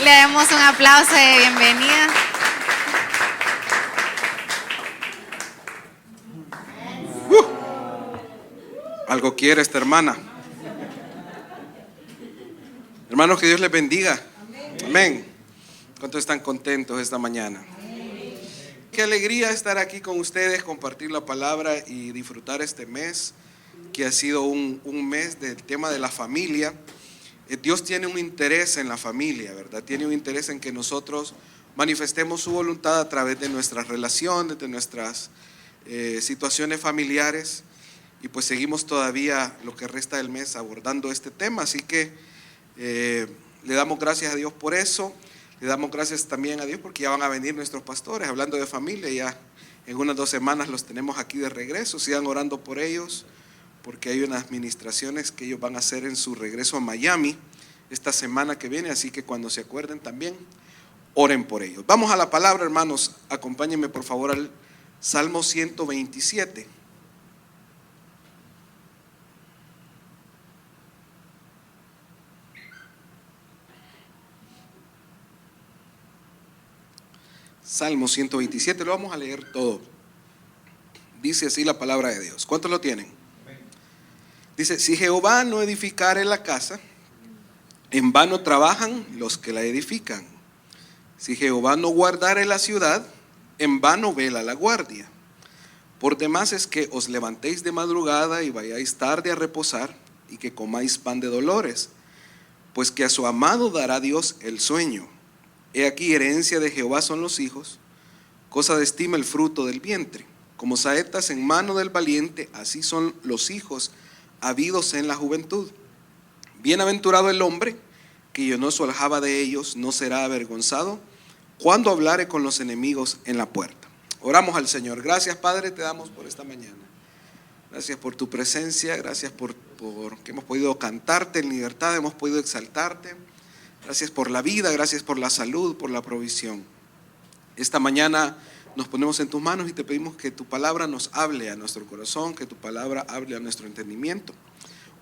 Le damos un aplauso de bienvenida. Algo quiere esta hermana. Hermanos, que Dios les bendiga. Amén. ¿Cuántos están contentos esta mañana? Qué alegría estar aquí con ustedes, compartir la palabra y disfrutar este mes, que ha sido un mes del tema de la familia. Dios tiene un interés en la familia, ¿verdad? Tiene un interés en que nosotros manifestemos su voluntad a través de nuestras relaciones, de nuestras situaciones familiares. Y pues seguimos todavía lo que resta del mes abordando este tema, así que le damos gracias a Dios por eso. Le damos gracias también a Dios porque ya van a venir nuestros pastores, hablando de familia, ya en unas 2 semanas los tenemos aquí de regreso. Sigan orando por ellos, porque hay unas administraciones que ellos van a hacer en su regreso a Miami esta semana que viene, así que cuando se acuerden también, oren por ellos. Vamos a la palabra, hermanos, acompáñenme por favor al Salmo 127. Salmo 127, lo vamos a leer todo. Dice así la palabra de Dios. ¿Cuántos lo tienen? Dice: si Jehová no edificare la casa, en vano trabajan los que la edifican. Si Jehová no guardare la ciudad, en vano vela la guardia. Por demás es que os levantéis de madrugada y vayáis tarde a reposar, y que comáis pan de dolores, pues que a su amado dará Dios el sueño. He aquí, herencia de Jehová son los hijos, cosa de estima el fruto del vientre. Como saetas en mano del valiente, así son los hijos habidos en la juventud. Bienaventurado el hombre que llenó su aljaba de ellos, no será avergonzado cuando hablare con los enemigos en la puerta. Oramos al Señor. Gracias, Padre, te damos por esta mañana. Gracias por tu presencia, gracias por que hemos podido cantarte en libertad, hemos podido exaltarte. Gracias por la vida, gracias por la salud, por la provisión. Esta mañana nos ponemos en tus manos y te pedimos que tu palabra nos hable a nuestro corazón, que tu palabra hable a nuestro entendimiento.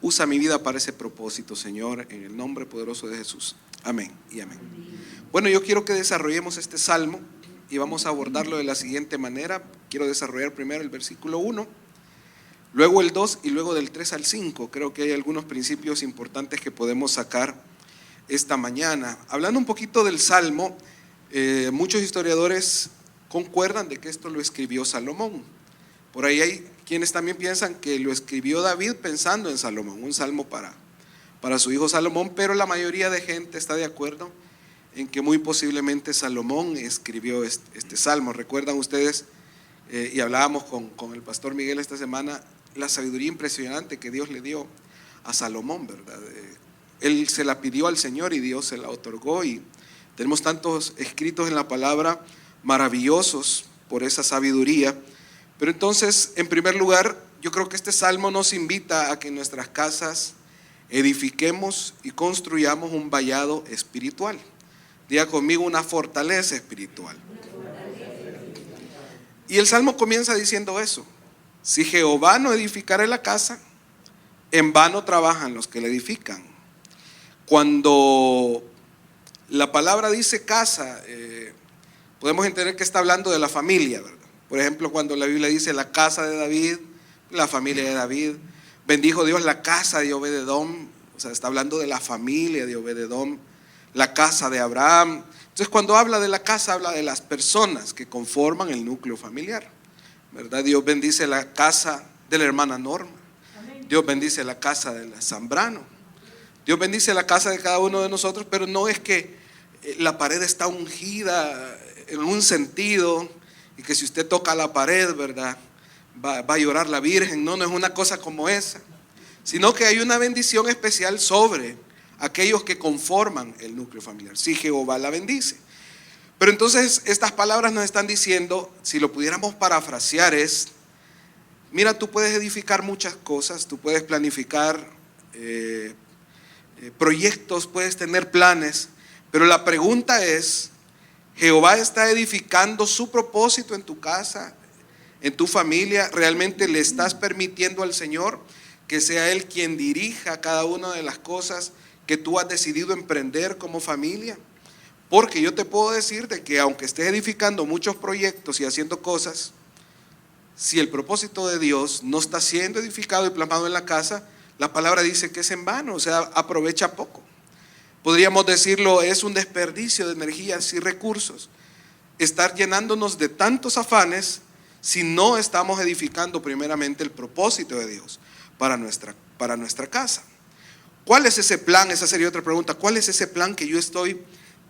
Usa mi vida para ese propósito, Señor, en el nombre poderoso de Jesús. Amén y amén. Bueno, yo quiero que desarrollemos este salmo y vamos a abordarlo de la siguiente manera. Quiero desarrollar primero el versículo 1, luego el 2 y luego del 3 al 5. Creo que hay algunos principios importantes que podemos sacar esta mañana. Hablando un poquito del Salmo, muchos historiadores concuerdan de que esto lo escribió Salomón. Por ahí hay quienes también piensan que lo escribió David pensando en Salomón, un salmo para su hijo Salomón, pero la mayoría de gente está de acuerdo en que muy posiblemente Salomón escribió este salmo. Recuerdan ustedes, y hablábamos con el pastor Miguel esta semana, la sabiduría impresionante que Dios le dio a Salomón, ¿verdad? Él se la pidió al Señor y Dios se la otorgó, y tenemos tantos escritos en la palabra maravillosos por esa sabiduría. Pero entonces, en primer lugar, yo creo que este salmo nos invita a que en nuestras casas edifiquemos y construyamos un vallado espiritual. Diga conmigo: una fortaleza espiritual. Y el salmo comienza diciendo eso: si Jehová no edificare la casa, en vano trabajan los que la edifican. Cuando la palabra dice casa, podemos entender que está hablando de la familia, ¿verdad? Por ejemplo, cuando la Biblia dice la casa de David, la familia de David. Bendijo Dios la casa de Obed-edom, o sea, está hablando de la familia de Obed-edom. La casa de Abraham. Entonces, cuando habla de la casa, habla de las personas que conforman el núcleo familiar, ¿verdad? Dios bendice la casa de la hermana Norma. Dios bendice la casa de la Zambrano. Dios bendice la casa de cada uno de nosotros, pero no es que la pared está ungida en un sentido y que si usted toca la pared, ¿verdad?, va a llorar la Virgen. No, no es una cosa como esa, sino que hay una bendición especial sobre aquellos que conforman el núcleo familiar. Si Jehová la bendice. Pero entonces estas palabras nos están diciendo, si lo pudiéramos parafrasear, es: mira, tú puedes edificar muchas cosas, tú puedes planificar proyectos, puedes tener planes, pero la pregunta es: ¿Jehová está edificando su propósito en tu casa, en tu familia? ¿Realmente le estás permitiendo al Señor que sea Él quien dirija cada una de las cosas que tú has decidido emprender como familia? Porque yo te puedo decir de que aunque estés edificando muchos proyectos y haciendo cosas, si el propósito de Dios no está siendo edificado y plasmado en la casa, la palabra dice que es en vano, o sea, aprovecha poco. Podríamos decirlo, es un desperdicio de energías y recursos estar llenándonos de tantos afanes si no estamos edificando primeramente el propósito de Dios para nuestra casa. ¿Cuál es ese plan? Esa sería otra pregunta. ¿Cuál es ese plan que yo estoy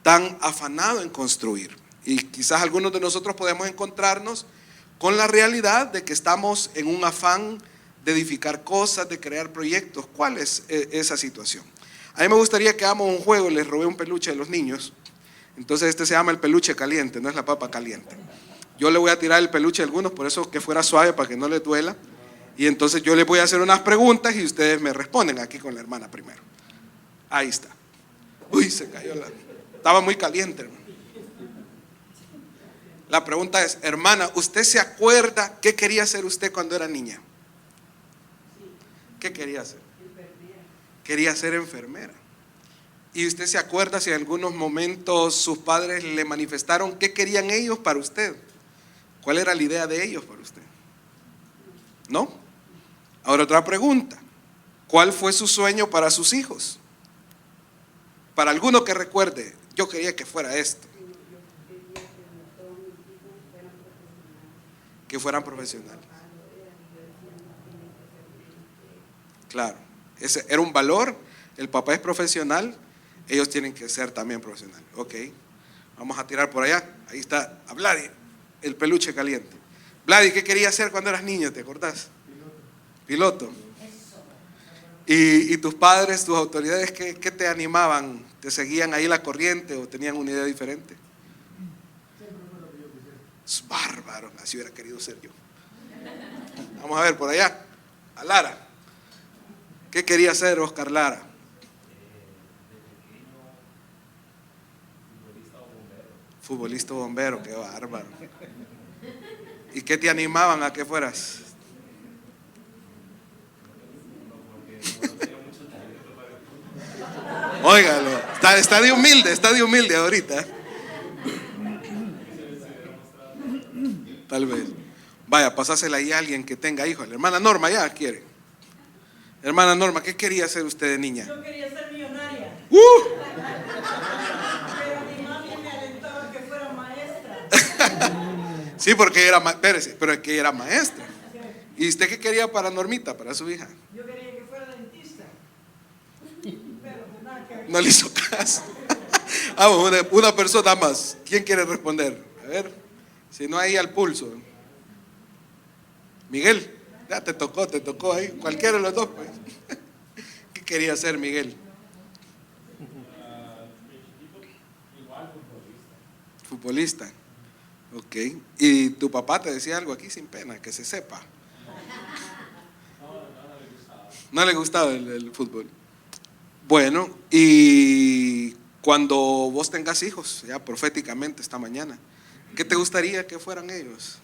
tan afanado en construir? Y quizás algunos de nosotros podemos encontrarnos con la realidad de que estamos en un afán de edificar cosas, de crear proyectos. ¿Cuál es esa situación? A mí me gustaría que hagamos un juego. Les robé un peluche de los niños. Entonces este se llama el peluche caliente, no es la papa caliente. Yo le voy a tirar el peluche a algunos, por eso que fuera suave para que no les duela. Y entonces yo les voy a hacer unas preguntas y ustedes me responden aquí con la hermana primero. Ahí está. Uy, se cayó estaba muy caliente, hermano. La pregunta es, hermana, ¿usted se acuerda qué quería hacer usted cuando era niña? ¿Qué quería hacer? Quería ser enfermera. ¿Y usted se acuerda si en algunos momentos sus padres le manifestaron qué querían ellos para usted? ¿Cuál era la idea de ellos para usted? ¿No? Ahora otra pregunta. ¿Cuál fue su sueño para sus hijos? Para alguno que recuerde, yo quería que fuera esto. Que fueran profesionales. Claro, ese era un valor. El papá es profesional, ellos tienen que ser también profesionales. Ok, vamos a tirar por allá. Ahí está, a Vladi, el peluche caliente. Vladi, ¿qué querías hacer cuando eras niño? ¿Te acordás? Piloto. ¿Y tus padres, tus autoridades, qué te animaban? ¿Te seguían ahí la corriente o tenían una idea diferente? Es bárbaro, así hubiera querido ser yo. Vamos a ver por allá, a Lara. ¿Qué quería hacer Oscar Lara? Futbolista o bombero, qué bárbaro. ¿Y qué te animaban a que fueras? Óigalo, está de humilde ahorita. Tal vez. Vaya, pasásela ahí a alguien que tenga hijos. La hermana Norma ya quiere. Hermana Norma, ¿qué quería hacer usted de niña? Yo quería ser millonaria. Pero mi mami me alentaba que fuera maestra. Sí, porque espérese, pero es que era maestra. ¿Y usted qué quería para Normita, para su hija? Yo quería que fuera dentista. Pero nada que ver. No le hizo caso. Vamos, una persona más. ¿Quién quiere responder? A ver, si no ahí al pulso. Miguel, ya te tocó ahí. Cualquiera de los dos, pues. ¿Qué quería hacer Miguel? Igual Futbolista. Ok. ¿Y tu papá te decía algo aquí sin pena, que se sepa? No le gustaba el fútbol. Bueno, y cuando vos tengas hijos, ya proféticamente esta mañana, ¿qué te gustaría que fueran ellos?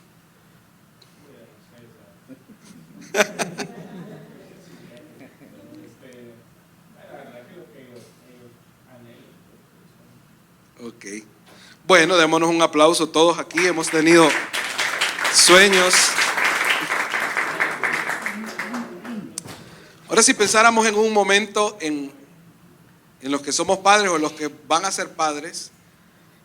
Ok. Bueno, démonos un aplauso todos aquí. Hemos tenido sueños. Ahora, si pensáramos en un momento en los que somos padres o los que van a ser padres,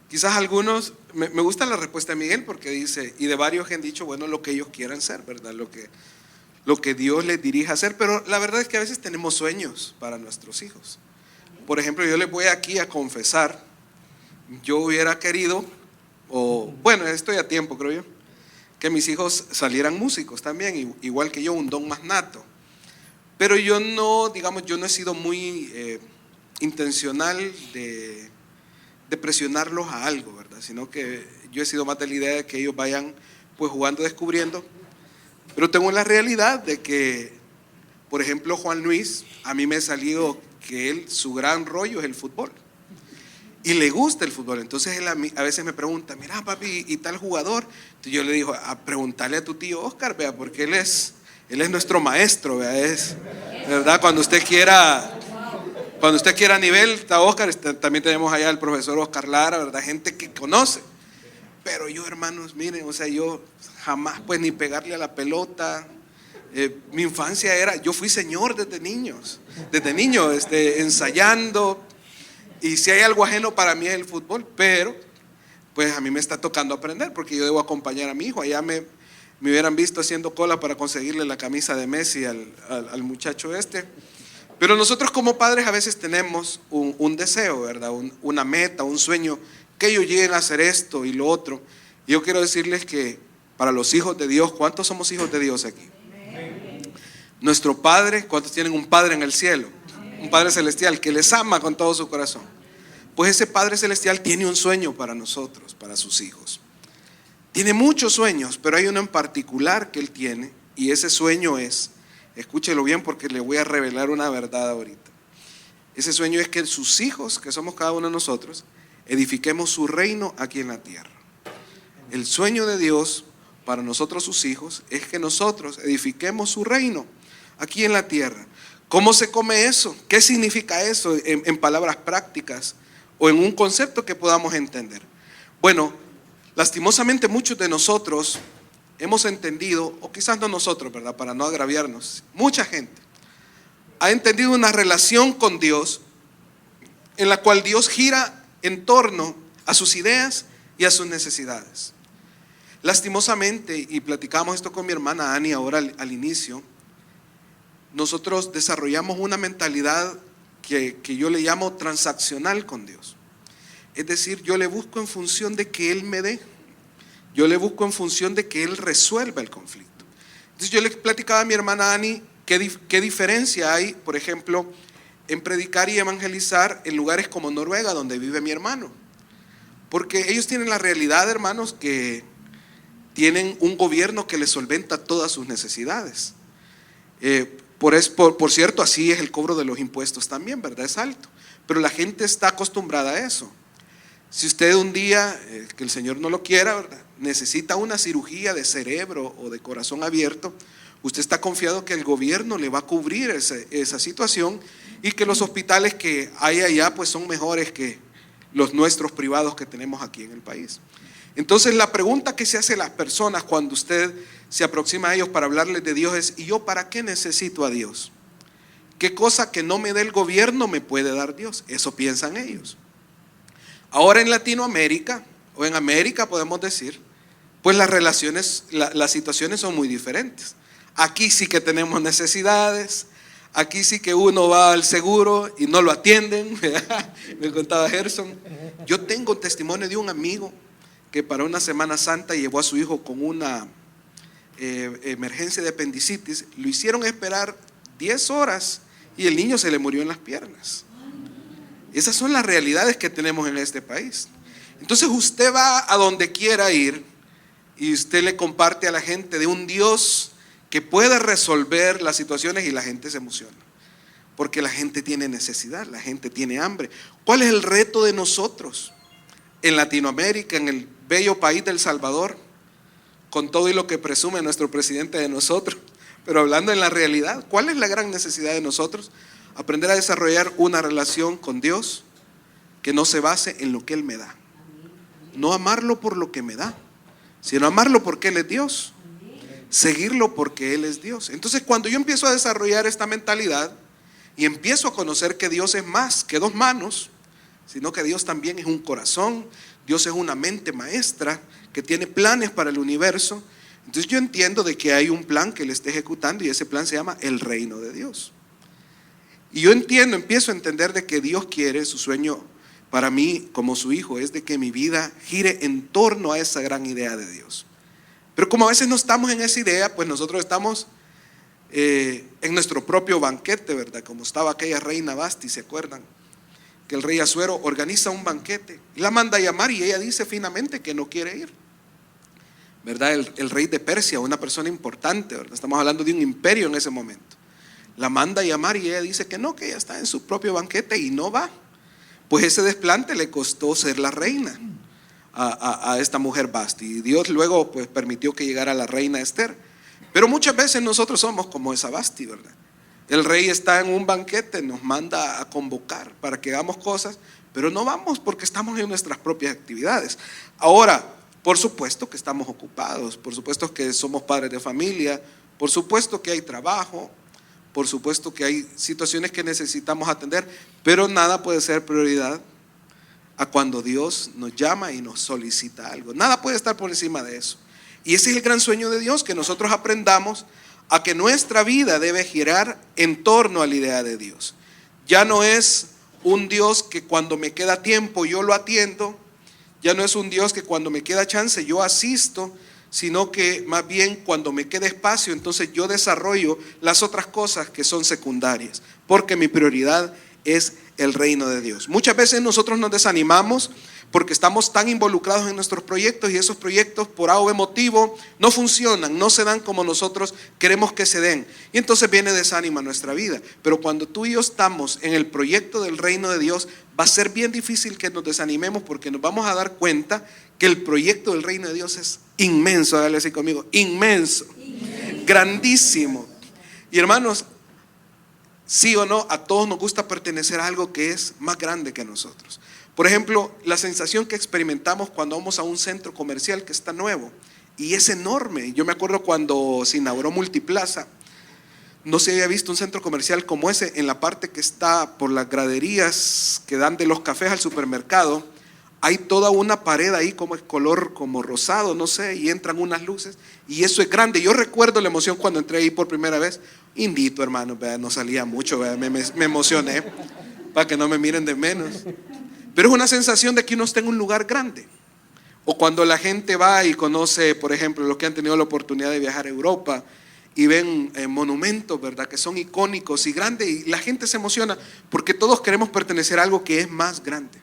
quizás algunos, me gusta la respuesta de Miguel porque dice, y de varios que han dicho, bueno, lo que ellos quieran ser, ¿verdad? Lo que Dios les dirija a hacer, pero la verdad es que a veces tenemos sueños para nuestros hijos. Por ejemplo, yo les voy aquí a confesar, yo hubiera querido, o bueno, estoy a tiempo creo yo, que mis hijos salieran músicos también, igual que yo, un don más nato. Pero yo no, digamos, yo no he sido muy intencional de presionarlos a algo, ¿verdad? Sino que yo he sido más de la idea de que ellos vayan pues jugando, descubriendo. Pero tengo la realidad de que, por ejemplo, Juan Luis, a mí me ha salido que su gran rollo es el fútbol. Y le gusta el fútbol. Entonces él a veces me pregunta, mira papi, ¿y tal jugador? Entonces yo le digo, a preguntarle a tu tío Oscar, vea, porque él es nuestro maestro, vea, es, ¿verdad? Cuando usted quiera Cuando usted quiera nivel, está Oscar, también tenemos allá al profesor Oscar Lara, ¿verdad? Gente que conoce. Pero yo, hermanos, miren, o sea, yo jamás, pues, ni pegarle a la pelota. Mi infancia era, yo fui señor desde niño, ensayando. Y si hay algo ajeno para mí es el fútbol, pero pues a mí me está tocando aprender porque yo debo acompañar a mi hijo. Allá me hubieran visto haciendo cola para conseguirle la camisa de Messi al muchacho este. Pero nosotros como padres a veces tenemos un deseo, ¿verdad? Una meta, un sueño, que ellos lleguen a hacer esto y lo otro. Y yo quiero decirles que para los hijos de Dios, ¿cuántos somos hijos de Dios aquí? Nuestro Padre, ¿cuántos tienen un Padre en el cielo? Un Padre celestial que les ama con todo su corazón. Pues ese Padre celestial tiene un sueño para nosotros, para sus hijos. Tiene muchos sueños, pero hay uno en particular que Él tiene, y ese sueño es, escúchelo bien porque le voy a revelar una verdad ahorita. Ese sueño es que sus hijos, que somos cada uno de nosotros, edifiquemos su reino aquí en la tierra. El sueño de Dios para nosotros sus hijos es que nosotros edifiquemos su reino aquí en la tierra. ¿Cómo se come eso? ¿Qué significa eso en palabras prácticas o en un concepto que podamos entender? Bueno, lastimosamente muchos de nosotros hemos entendido, o quizás no nosotros, ¿verdad? Para no agraviarnos, mucha gente ha entendido una relación con Dios en la cual Dios gira en torno a sus ideas y a sus necesidades. Lastimosamente, y platicamos esto con mi hermana Ani ahora al inicio, nosotros desarrollamos una mentalidad que yo le llamo transaccional con Dios. Es decir, yo le busco en función de que Él me dé. Yo le busco en función de que Él resuelva el conflicto. Entonces yo le platicaba a mi hermana Ani qué diferencia hay, por ejemplo, en predicar y evangelizar en lugares como Noruega, donde vive mi hermano. Porque ellos tienen la realidad, hermanos, que tienen un gobierno que les solventa todas sus necesidades. Por cierto, así es el cobro de los impuestos también, ¿verdad? Es alto. Pero la gente está acostumbrada a eso. Si usted un día, que el Señor no lo quiera, ¿verdad?, necesita una cirugía de cerebro o de corazón abierto, usted está confiado que el gobierno le va a cubrir esa situación y que los hospitales que hay allá pues son mejores que los nuestros privados que tenemos aquí en el país. Entonces la pregunta que se hace las personas cuando usted se aproxima a ellos para hablarles de Dios es: ¿y yo para qué necesito a Dios? ¿Qué cosa que no me dé el gobierno me puede dar Dios? Eso piensan ellos. Ahora en Latinoamérica, o en América podemos decir, pues las situaciones son muy diferentes. Aquí sí que tenemos necesidades, aquí sí que uno va al seguro y no lo atienden. Me contaba Gerson. Yo tengo un testimonio de un amigo que para una Semana Santa llevó a su hijo con una emergencia de apendicitis. Lo hicieron esperar 10 horas y el niño se le murió en las piernas. Esas son las realidades que tenemos en este país. Entonces usted va a donde quiera ir y usted le comparte a la gente de un Dios que puede resolver las situaciones y la gente se emociona. Porque la gente tiene necesidad, la gente tiene hambre. ¿Cuál es el reto de nosotros en Latinoamérica, en el bello país del Salvador, con todo y lo que presume nuestro presidente de nosotros? Pero hablando en la realidad, ¿cuál es la gran necesidad de nosotros? Aprender a desarrollar una relación con Dios que no se base en lo que Él me da. No amarlo por lo que me da, sino amarlo porque Él es Dios. Seguirlo porque Él es Dios. Entonces cuando yo empiezo a desarrollar esta mentalidad y empiezo a conocer que Dios es más que dos manos, sino que Dios también es un corazón, Dios es una mente maestra que tiene planes para el universo, entonces yo entiendo de que hay un plan que Él está ejecutando y ese plan se llama el reino de Dios. Y yo empiezo a entender de que Dios quiere, su sueño para mí como su hijo es de que mi vida gire en torno a esa gran idea de Dios. Pero como a veces no estamos en esa idea, pues nosotros estamos en nuestro propio banquete, ¿verdad? Como estaba aquella reina Basti, ¿se acuerdan? Que el rey Asuero organiza un banquete y la manda a llamar y ella dice finamente que no quiere ir, ¿verdad? El rey de Persia, una persona importante, ¿verdad? Estamos hablando de un imperio en ese momento. La manda a llamar y ella dice que no, que ella está en su propio banquete y no va. Pues ese desplante le costó ser la reina a esta mujer Basti. Y Dios luego pues permitió que llegara la reina Esther. Pero muchas veces nosotros somos como esa Basti, ¿verdad? El rey está en un banquete, nos manda a convocar para que hagamos cosas, pero no vamos porque estamos en nuestras propias actividades. Ahora, por supuesto que estamos ocupados, por supuesto que somos padres de familia, por supuesto que hay trabajo, por supuesto que hay situaciones que necesitamos atender, pero nada puede ser prioridad a cuando Dios nos llama y nos solicita algo. Nada puede estar por encima de eso. Y ese es el gran sueño de Dios, que nosotros aprendamos a que nuestra vida debe girar en torno a la idea de Dios. Ya no es un Dios que cuando me queda tiempo yo lo atiendo, ya no es un Dios que cuando me queda chance yo asisto, sino que más bien cuando me queda espacio, entonces yo desarrollo las otras cosas que son secundarias, porque mi prioridad es el reino de Dios. Muchas veces nosotros nos desanimamos porque estamos tan involucrados en nuestros proyectos y esos proyectos por A o B motivo no funcionan, no se dan como nosotros queremos que se den. Y entonces viene desánimo a nuestra vida. Pero cuando tú y yo estamos en el proyecto del reino de Dios, va a ser bien difícil que nos desanimemos porque nos vamos a dar cuenta que el proyecto del reino de Dios es inmenso. Hágale así conmigo, inmenso, grandísimo. Y hermanos, sí o no, a todos nos gusta pertenecer a algo que es más grande que nosotros. Por ejemplo, la sensación que experimentamos cuando vamos a un centro comercial que está nuevo y es enorme. Yo me acuerdo cuando se inauguró Multiplaza, no se había visto un centro comercial como ese. En la parte que está por las graderías que dan de los cafés al supermercado, hay toda una pared ahí como es color como rosado, no sé, y entran unas luces y eso es grande. Yo recuerdo la emoción cuando entré ahí por primera vez. Indito, hermano, no salía mucho, me emocioné para que no me miren de menos. Pero es una sensación de que uno está en un lugar grande. O cuando la gente va y conoce, por ejemplo, los que han tenido la oportunidad de viajar a Europa y ven monumentos, ¿verdad?, que son icónicos y grandes, y la gente se emociona porque todos queremos pertenecer a algo que es más grande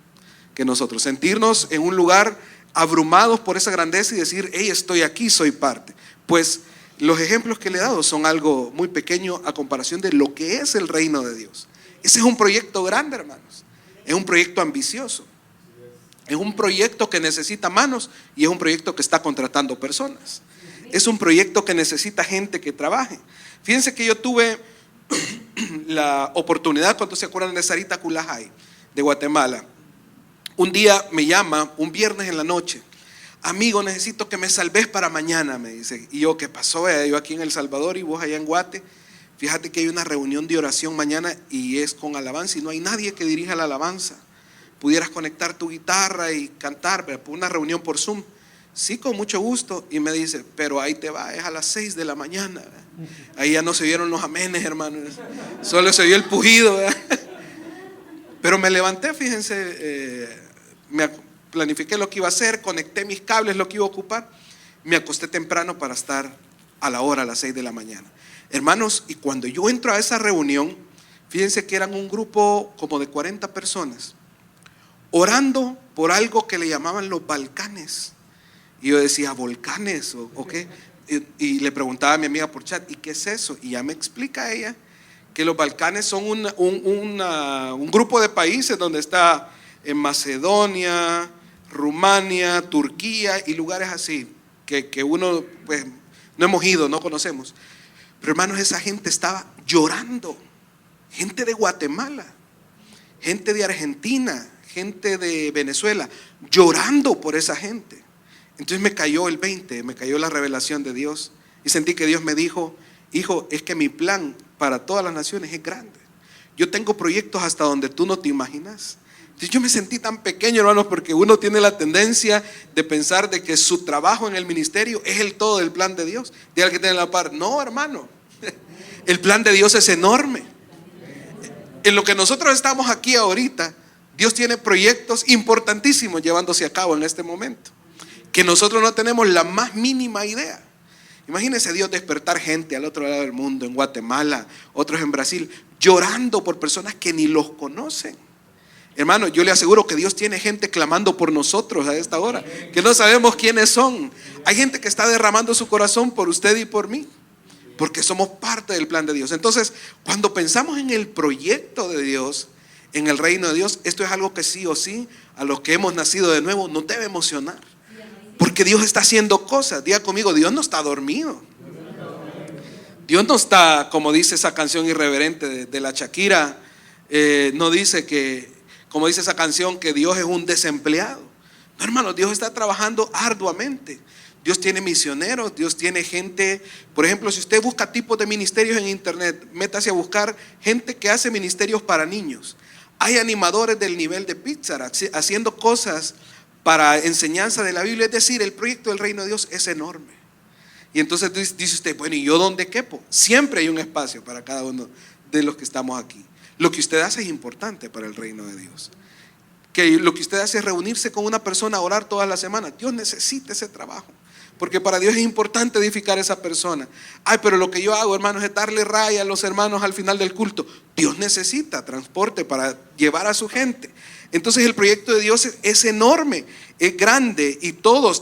que nosotros. Sentirnos en un lugar abrumados por esa grandeza y decir, hey, estoy aquí, soy parte. Pues los ejemplos que le he dado son algo muy pequeño a comparación de lo que es el reino de Dios. Ese es un proyecto grande, hermanos. Es un proyecto ambicioso. Es un proyecto que necesita manos y es un proyecto que está contratando personas. Es un proyecto que necesita gente que trabaje. Fíjense que yo tuve la oportunidad, cuando se acuerdan de Sarita Kulajay, de Guatemala. Un día me llama, un viernes en la noche. Amigo, necesito que me salves para mañana, me dice. Y yo, ¿qué pasó? Yo aquí en El Salvador y vos allá en Guate. Fíjate que hay una reunión de oración mañana y es con alabanza y no hay nadie que dirija la alabanza. Pudieras conectar tu guitarra y cantar, pero una reunión por Zoom. Sí, con mucho gusto. Y me dice, pero ahí te va, es a las 6 de la mañana. Ahí ya no se vieron los amenes, hermanos. Solo se vio el pujido. Pero me levanté, fíjense, me planifiqué lo que iba a hacer, conecté mis cables, lo que iba a ocupar. Me acosté temprano para estar a la hora, a las 6 de la mañana. Hermanos, y cuando yo entro a esa reunión, fíjense que eran un grupo como de 40 personas, orando por algo que le llamaban los Balcanes. Y yo decía, ¿volcanes o qué? Y le preguntaba a mi amiga por chat, ¿y qué es eso? Y ya me explica ella que los Balcanes son un grupo de países donde está en Macedonia, Rumania, Turquía y lugares así, que uno pues no hemos ido, no conocemos. Pero hermanos, esa gente estaba llorando. Gente de Guatemala, gente de Argentina, gente de Venezuela, llorando por esa gente. Entonces me cayó el 20, me cayó la revelación de Dios. Y sentí que Dios me dijo, hijo, es que mi plan para todas las naciones es grande. Yo tengo proyectos hasta donde tú no te imaginas. Entonces yo me sentí tan pequeño, hermanos, porque uno tiene la tendencia de pensar de que su trabajo en el ministerio es el todo del plan de Dios. Dígale que tiene la par. No, hermano, el plan de Dios es enorme. En lo que nosotros estamos aquí ahorita, Dios tiene proyectos importantísimos llevándose a cabo en este momento, que nosotros no tenemos la más mínima idea. Imagínense Dios despertar gente al otro lado del mundo, en Guatemala, otros en Brasil, llorando por personas que ni los conocen. Hermano, yo le aseguro que Dios tiene gente clamando por nosotros a esta hora, que no sabemos quiénes son. Hay gente que está derramando su corazón por usted y por mí, porque somos parte del plan de Dios. Entonces, cuando pensamos en el proyecto de Dios, en el reino de Dios, esto es algo que sí o sí, a los que hemos nacido de nuevo, nos debe emocionar. Porque Dios está haciendo cosas. Diga conmigo, Dios no está dormido. Dios no está, como dice esa canción irreverente de la Shakira, no dice que, como dice esa canción, que Dios es un desempleado. No, hermano, Dios está trabajando arduamente. Dios tiene misioneros, Dios tiene gente. Por ejemplo, si usted busca tipos de ministerios en internet, métase a buscar gente que hace ministerios para niños. Hay animadores del nivel de Pixar haciendo cosas para enseñanza de la Biblia. Es decir, el proyecto del reino de Dios es enorme. Y entonces dice usted, bueno, ¿y yo dónde quepo? Siempre hay un espacio para cada uno de los que estamos aquí. Lo que usted hace es importante para el reino de Dios. Que lo que usted hace es reunirse con una persona a orar todas las semanas. Dios necesita ese trabajo, porque para Dios es importante edificar a esa persona. Ay, pero lo que yo hago, hermanos, es darle raya a los hermanos al final del culto. Dios necesita transporte para llevar a su gente. Entonces el proyecto de Dios es enorme, es grande, y todos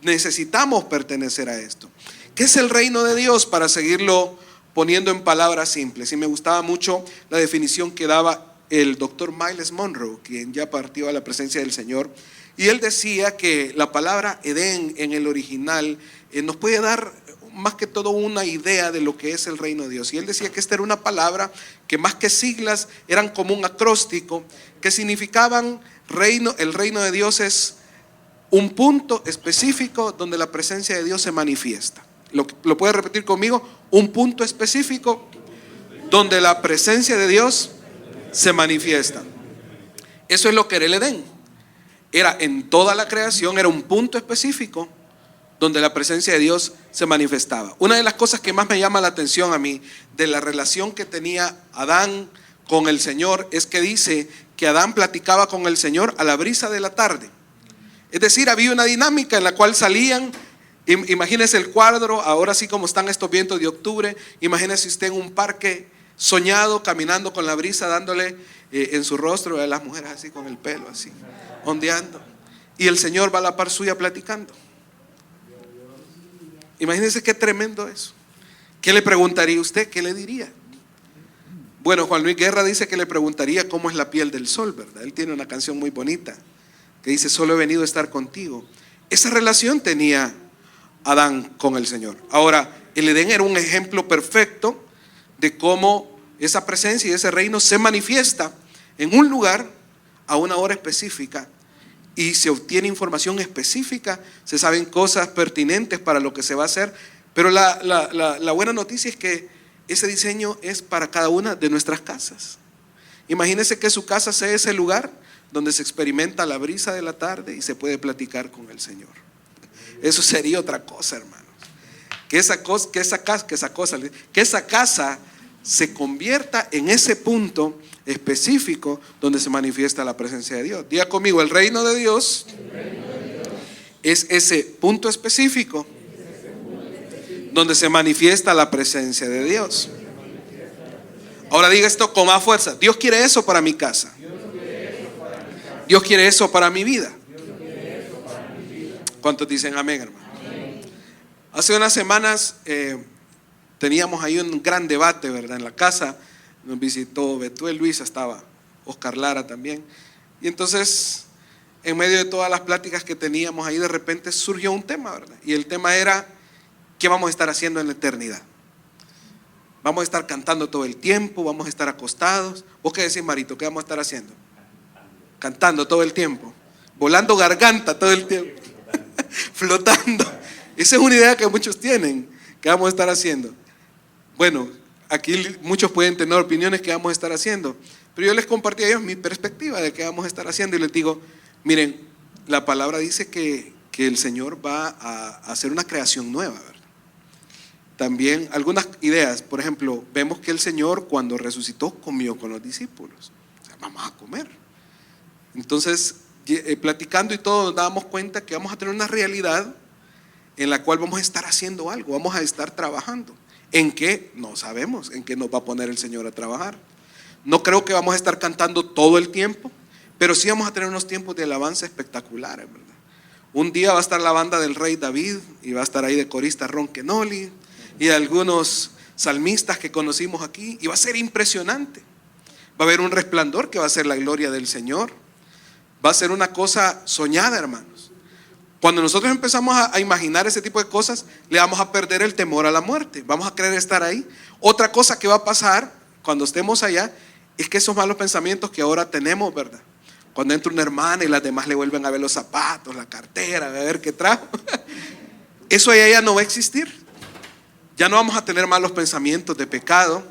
necesitamos pertenecer a esto. ¿Qué es el reino de Dios? Para seguirlo poniendo en palabras simples. Y me gustaba mucho la definición que daba el doctor Myles Monroe, quien ya partió a la presencia del Señor. Y él decía que la palabra Edén en el original nos puede dar más que todo una idea de lo que es el reino de Dios. Y él decía que esta era una palabra que más que siglas eran como un acróstico que significaban reino. El reino de Dios es un punto específico donde la presencia de Dios se manifiesta. ¿Lo puede repetir conmigo? Un punto específico donde la presencia de Dios se manifiesta. Eso es lo que era el Edén. Era en toda la creación, era un punto específico donde la presencia de Dios se manifestaba. Una de las cosas que más me llama la atención a mí de la relación que tenía Adán con el Señor es que dice que Adán platicaba con el Señor a la brisa de la tarde. Es decir, había una dinámica en la cual salían. Imagínese el cuadro, ahora sí como están estos vientos de octubre. Imagínese usted en un parque soñado, caminando con la brisa, dándole en su rostro a las mujeres así con el pelo así, ondeando. Y el Señor va a la par suya platicando. Imagínese qué tremendo eso. ¿Qué le preguntaría usted? ¿Qué le diría? Bueno, Juan Luis Guerra dice que le preguntaría cómo es la piel del sol, ¿verdad? Él tiene una canción muy bonita que dice: solo he venido a estar contigo. Esa relación tenía Adán con el Señor. Ahora, el Edén era un ejemplo perfecto de cómo esa presencia y ese reino se manifiesta en un lugar a una hora específica, y se obtiene información específica, se saben cosas pertinentes para lo que se va a hacer. Pero la buena noticia es que ese diseño es para cada una de nuestras casas. Imagínese que su casa sea ese lugar donde se experimenta la brisa de la tarde y se puede platicar con el Señor. Eso sería otra cosa, hermanos. Que esa casa se convierta en ese punto específico donde se manifiesta la presencia de Dios. Diga conmigo, el reino de Dios es ese punto específico donde se manifiesta la presencia de Dios. Ahora diga esto con más fuerza: Dios quiere eso para mi casa. Dios quiere eso para mi vida. ¿Cuántos dicen amén, hermano? Hace unas semanas teníamos ahí un gran debate, ¿verdad? En la casa nos visitó Betuel Luisa, estaba Oscar Lara también. Y entonces, en medio de todas las pláticas que teníamos ahí, de repente surgió un tema, ¿verdad? Y el tema era: ¿qué vamos a estar haciendo en la eternidad? ¿Vamos a estar cantando todo el tiempo? ¿Vamos a estar acostados? ¿Vos qué decís, Marito? ¿Qué vamos a estar haciendo? Cantando todo el tiempo, volando garganta todo el tiempo, flotando. Esa es una idea que muchos tienen. ¿Qué vamos a estar haciendo? Bueno, aquí muchos pueden tener opiniones que vamos a estar haciendo, pero yo les compartí a ellos mi perspectiva de qué vamos a estar haciendo, y les digo: miren, la palabra dice que el Señor va a hacer una creación nueva, ¿verdad? También algunas ideas. Por ejemplo, vemos que el Señor, cuando resucitó, comió con los discípulos. O sea, vamos a comer. Entonces, platicando y todo, nos dábamos cuenta que vamos a tener una realidad en la cual vamos a estar haciendo algo, vamos a estar trabajando. ¿En qué? No sabemos en qué nos va a poner el Señor a trabajar. No creo que vamos a estar cantando todo el tiempo, pero sí vamos a tener unos tiempos de alabanza espectaculares, ¿verdad? Un día va a estar la banda del Rey David, y va a estar ahí de corista Ron Kenoli y algunos salmistas que conocimos aquí, y va a ser impresionante. Va a haber un resplandor que va a ser la gloria del Señor. Va a ser una cosa soñada, hermanos. Cuando nosotros empezamos a imaginar ese tipo de cosas, le vamos a perder el temor a la muerte. Vamos a querer estar ahí. Otra cosa que va a pasar cuando estemos allá es que esos malos pensamientos que ahora tenemos, ¿verdad? Cuando entra una hermana y las demás le vuelven a ver los zapatos, la cartera, a ver qué trajo. Eso allá ya no va a existir. Ya no vamos a tener malos pensamientos de pecado.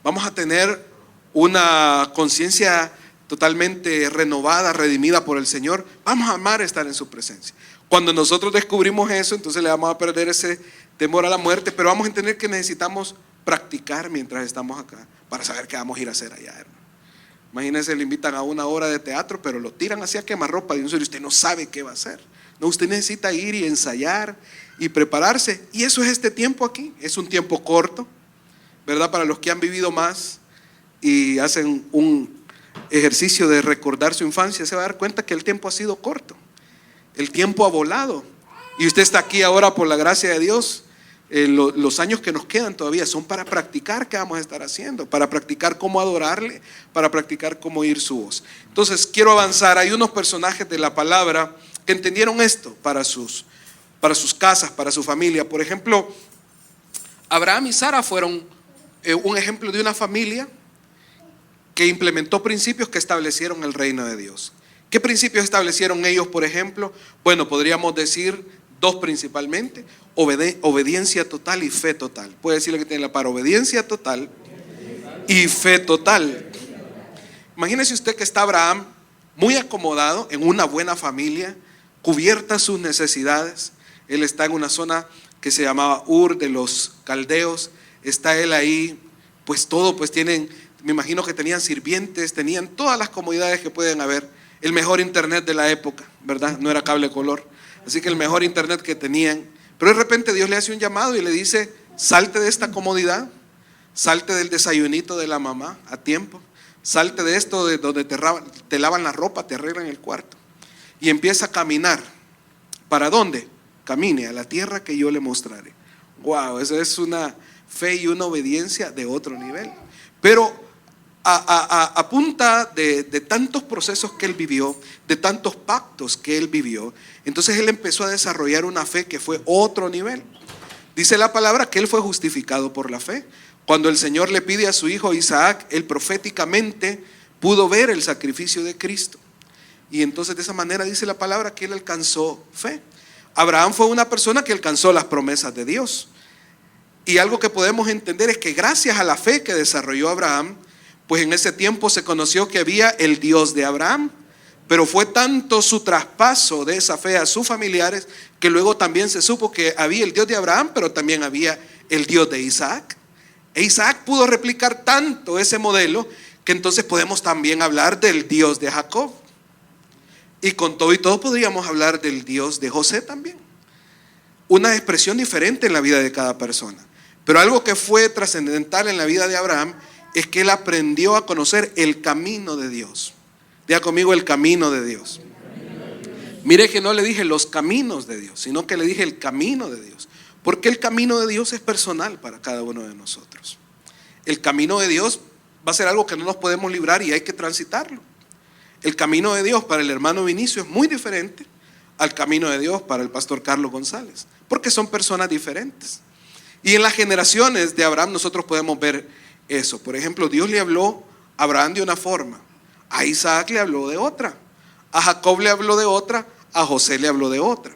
Vamos a tener una conciencia totalmente renovada, redimida por el Señor. Vamos a amar estar en su presencia. Cuando nosotros descubrimos eso, entonces le vamos a perder ese temor a la muerte, pero vamos a entender que necesitamos practicar mientras estamos acá para saber qué vamos a ir a hacer allá, hermano. Imagínense, le invitan a una obra de teatro, pero lo tiran así a quemarropa de un solo y usted no sabe qué va a hacer. No, usted necesita ir y ensayar y prepararse. Y eso es este tiempo aquí. Es un tiempo corto, ¿verdad? Para los que han vivido más y hacen un ejercicio de recordar su infancia, se va a dar cuenta que el tiempo ha sido corto. El tiempo ha volado. Y usted está aquí ahora por la gracia de Dios. Los años que nos quedan todavía son para practicar qué vamos a estar haciendo, para practicar cómo adorarle, para practicar cómo oír su voz. Entonces quiero avanzar. Hay unos personajes de la palabra que entendieron esto para sus casas, para su familia. Por ejemplo, Abraham y Sara fueron un ejemplo de una familia que implementó principios que establecieron el reino de Dios. ¿Qué principios establecieron ellos, por ejemplo? Bueno, podríamos decir dos principalmente: obediencia total y fe total. Puede decirle que tiene la palabra obediencia total y fe total. Imagínese usted que está Abraham muy acomodado en una buena familia, cubiertas sus necesidades. Él está en una zona que se llamaba Ur de los Caldeos. Está él ahí, pues todo, pues tienen, me imagino que tenían sirvientes, tenían todas las comodidades que pueden haber. El mejor internet de la época, ¿verdad? No era cable color. Así que el mejor internet que tenían. Pero de repente Dios le hace un llamado y le dice: salte de esta comodidad, salte del desayunito de la mamá a tiempo, salte de esto de donde te lavan la ropa, te arreglan el cuarto, y empieza a caminar. ¿Para dónde? Camine a la tierra que yo le mostraré. Wow, eso es una fe y una obediencia de otro nivel. Pero a punta de tantos procesos que él vivió, de tantos pactos que él vivió, entonces él empezó a desarrollar una fe que fue otro nivel. Dice la palabra que él fue justificado por la fe. Cuando el Señor le pide a su hijo Isaac, él proféticamente pudo ver el sacrificio de Cristo. Y entonces de esa manera dice la palabra que él alcanzó fe. Abraham fue una persona que alcanzó las promesas de Dios. Y algo que podemos entender es que gracias a la fe que desarrolló Abraham, pues en ese tiempo se conoció que había el Dios de Abraham, pero fue tanto su traspaso de esa fe a sus familiares que luego también se supo que había el Dios de Abraham, pero también había el Dios de Isaac. E Isaac pudo replicar tanto ese modelo que entonces podemos también hablar del Dios de Jacob. Y con todo y todo podríamos hablar del Dios de José también. Una expresión diferente en la vida de cada persona. Pero algo que fue trascendental en la vida de Abraham es que él aprendió a conocer el camino de Dios. Diga conmigo: el camino de Dios. Mire que no le dije los caminos de Dios, sino que le dije el camino de Dios. Porque el camino de Dios es personal para cada uno de nosotros. El camino de Dios va a ser algo que no nos podemos librar y hay que transitarlo. El camino de Dios para el hermano Vinicio es muy diferente al camino de Dios para el pastor Carlos González, porque son personas diferentes. Y en las generaciones de Abraham nosotros podemos ver eso. Por ejemplo, Dios le habló a Abraham de una forma, a Isaac le habló de otra, a Jacob le habló de otra, a José le habló de otra.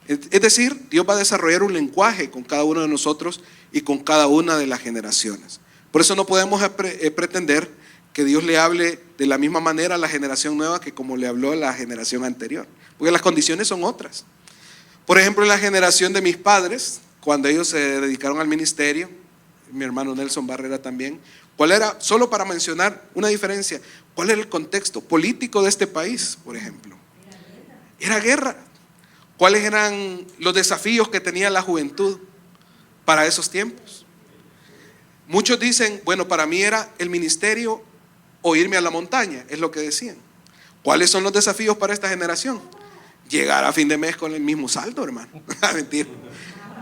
Es decir, Dios va a desarrollar un lenguaje con cada uno de nosotros y con cada una de las generaciones. Por eso no podemos pretender que Dios le hable de la misma manera a la generación nueva que como le habló a la generación anterior, porque las condiciones son otras. Por ejemplo, en la generación de mis padres, cuando ellos se dedicaron al ministerio, mi hermano Nelson Barrera también, ¿cuál era? Solo para mencionar una diferencia, ¿cuál era el contexto político de este país, por ejemplo? Era guerra. ¿Cuáles eran los desafíos que tenía la juventud para esos tiempos? Muchos dicen, bueno, para mí era el ministerio o irme a la montaña, es lo que decían. ¿Cuáles son los desafíos para esta generación? Llegar a fin de mes con el mismo saldo, hermano. Mentira.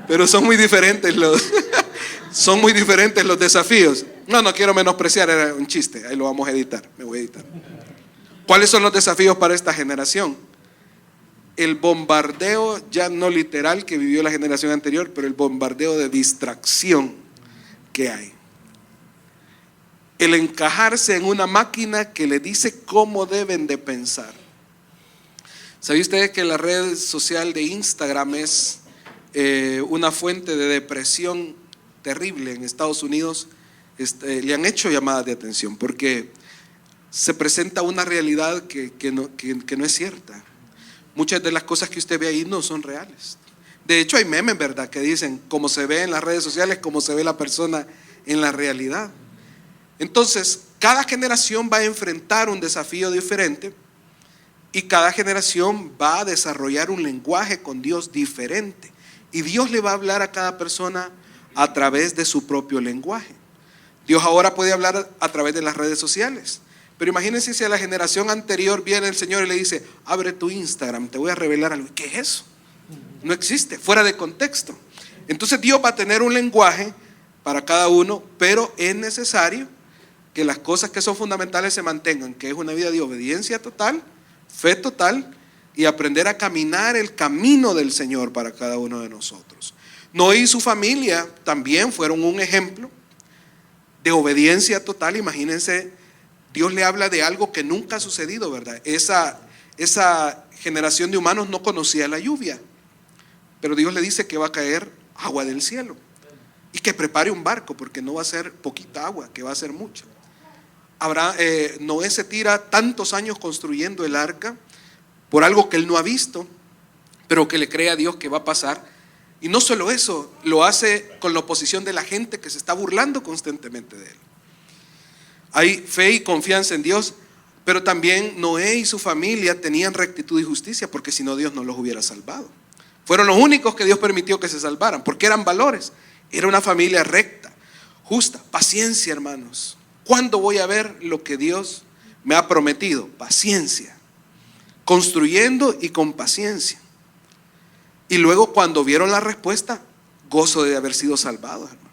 Pero son muy diferentes son muy diferentes los desafíos. No quiero menospreciar, era un chiste, ahí lo vamos a editar, me voy a editar. ¿Cuáles son los desafíos para esta generación? el bombardeo, ya no literal que vivió la generación anterior, pero el bombardeo de distracción que hay. El encajarse en una máquina que le dice cómo deben de pensar. ¿Sabía usted que la red social de Instagram es una fuente de depresión terrible en Estados Unidos? Le han hecho llamadas de atención porque se presenta una realidad que no es cierta. Muchas de las cosas que usted ve ahí no son reales. De hecho hay memes, ¿verdad?, que dicen cómo se ve en las redes sociales, cómo se ve la persona en la realidad. Entonces, cada generación va a enfrentar un desafío diferente y cada generación va a desarrollar un lenguaje con Dios diferente. Y Dios le va a hablar a cada persona a través de su propio lenguaje. Dios ahora puede hablar a través de las redes sociales. Pero imagínense si a la generación anterior viene el Señor y le dice: abre tu Instagram, te voy a revelar algo. ¿Qué es eso? No existe, fuera de contexto. Entonces Dios va a tener un lenguaje para cada uno, pero es necesario que las cosas que son fundamentales se mantengan, que es una vida de obediencia total, fe total y aprender a caminar el camino del Señor para cada uno de nosotros. Noé y su familia también fueron un ejemplo de obediencia total. Imagínense, Dios le habla de algo que nunca ha sucedido, ¿verdad? Esa generación de humanos no conocía la lluvia, pero Dios le dice que va a caer agua del cielo y que prepare un barco, porque no va a ser poquita agua, que va a ser mucha. Noé se tira tantos años construyendo el arca por algo que él no ha visto, pero que le cree a Dios que va a pasar. Y no solo eso, lo hace con la oposición de la gente que se está burlando constantemente de él. Hay fe y confianza en Dios, pero también Noé y su familia tenían rectitud y justicia, porque si no, Dios no los hubiera salvado. Fueron los únicos que Dios permitió que se salvaran, porque eran valores. Era una familia recta, justa. Paciencia, hermanos. ¿Cuándo voy a ver lo que Dios me ha prometido? Paciencia. Construyendo y con paciencia. Y luego, cuando vieron la respuesta, gozo de haber sido salvados, hermano.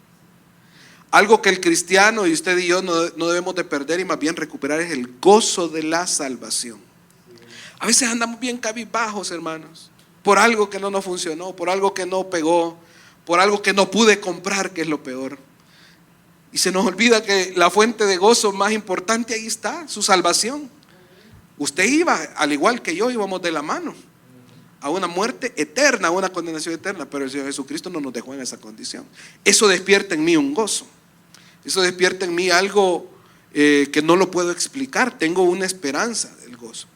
Algo que el cristiano y usted y yo no debemos de perder y más bien recuperar es el gozo de la salvación. A veces andamos bien cabizbajos, hermanos, por algo que no nos funcionó, por algo que no pegó, por algo que no pude comprar, que es lo peor. Y se nos olvida que la fuente de gozo más importante ahí está, su salvación. Usted iba, al igual que yo, íbamos de la mano a una muerte eterna, a una condenación eterna, pero el Señor Jesucristo no nos dejó en esa condición. Eso despierta en mí un gozo. Eso despierta en mí algo que no lo puedo explicar. Tengo una esperanza del gozo.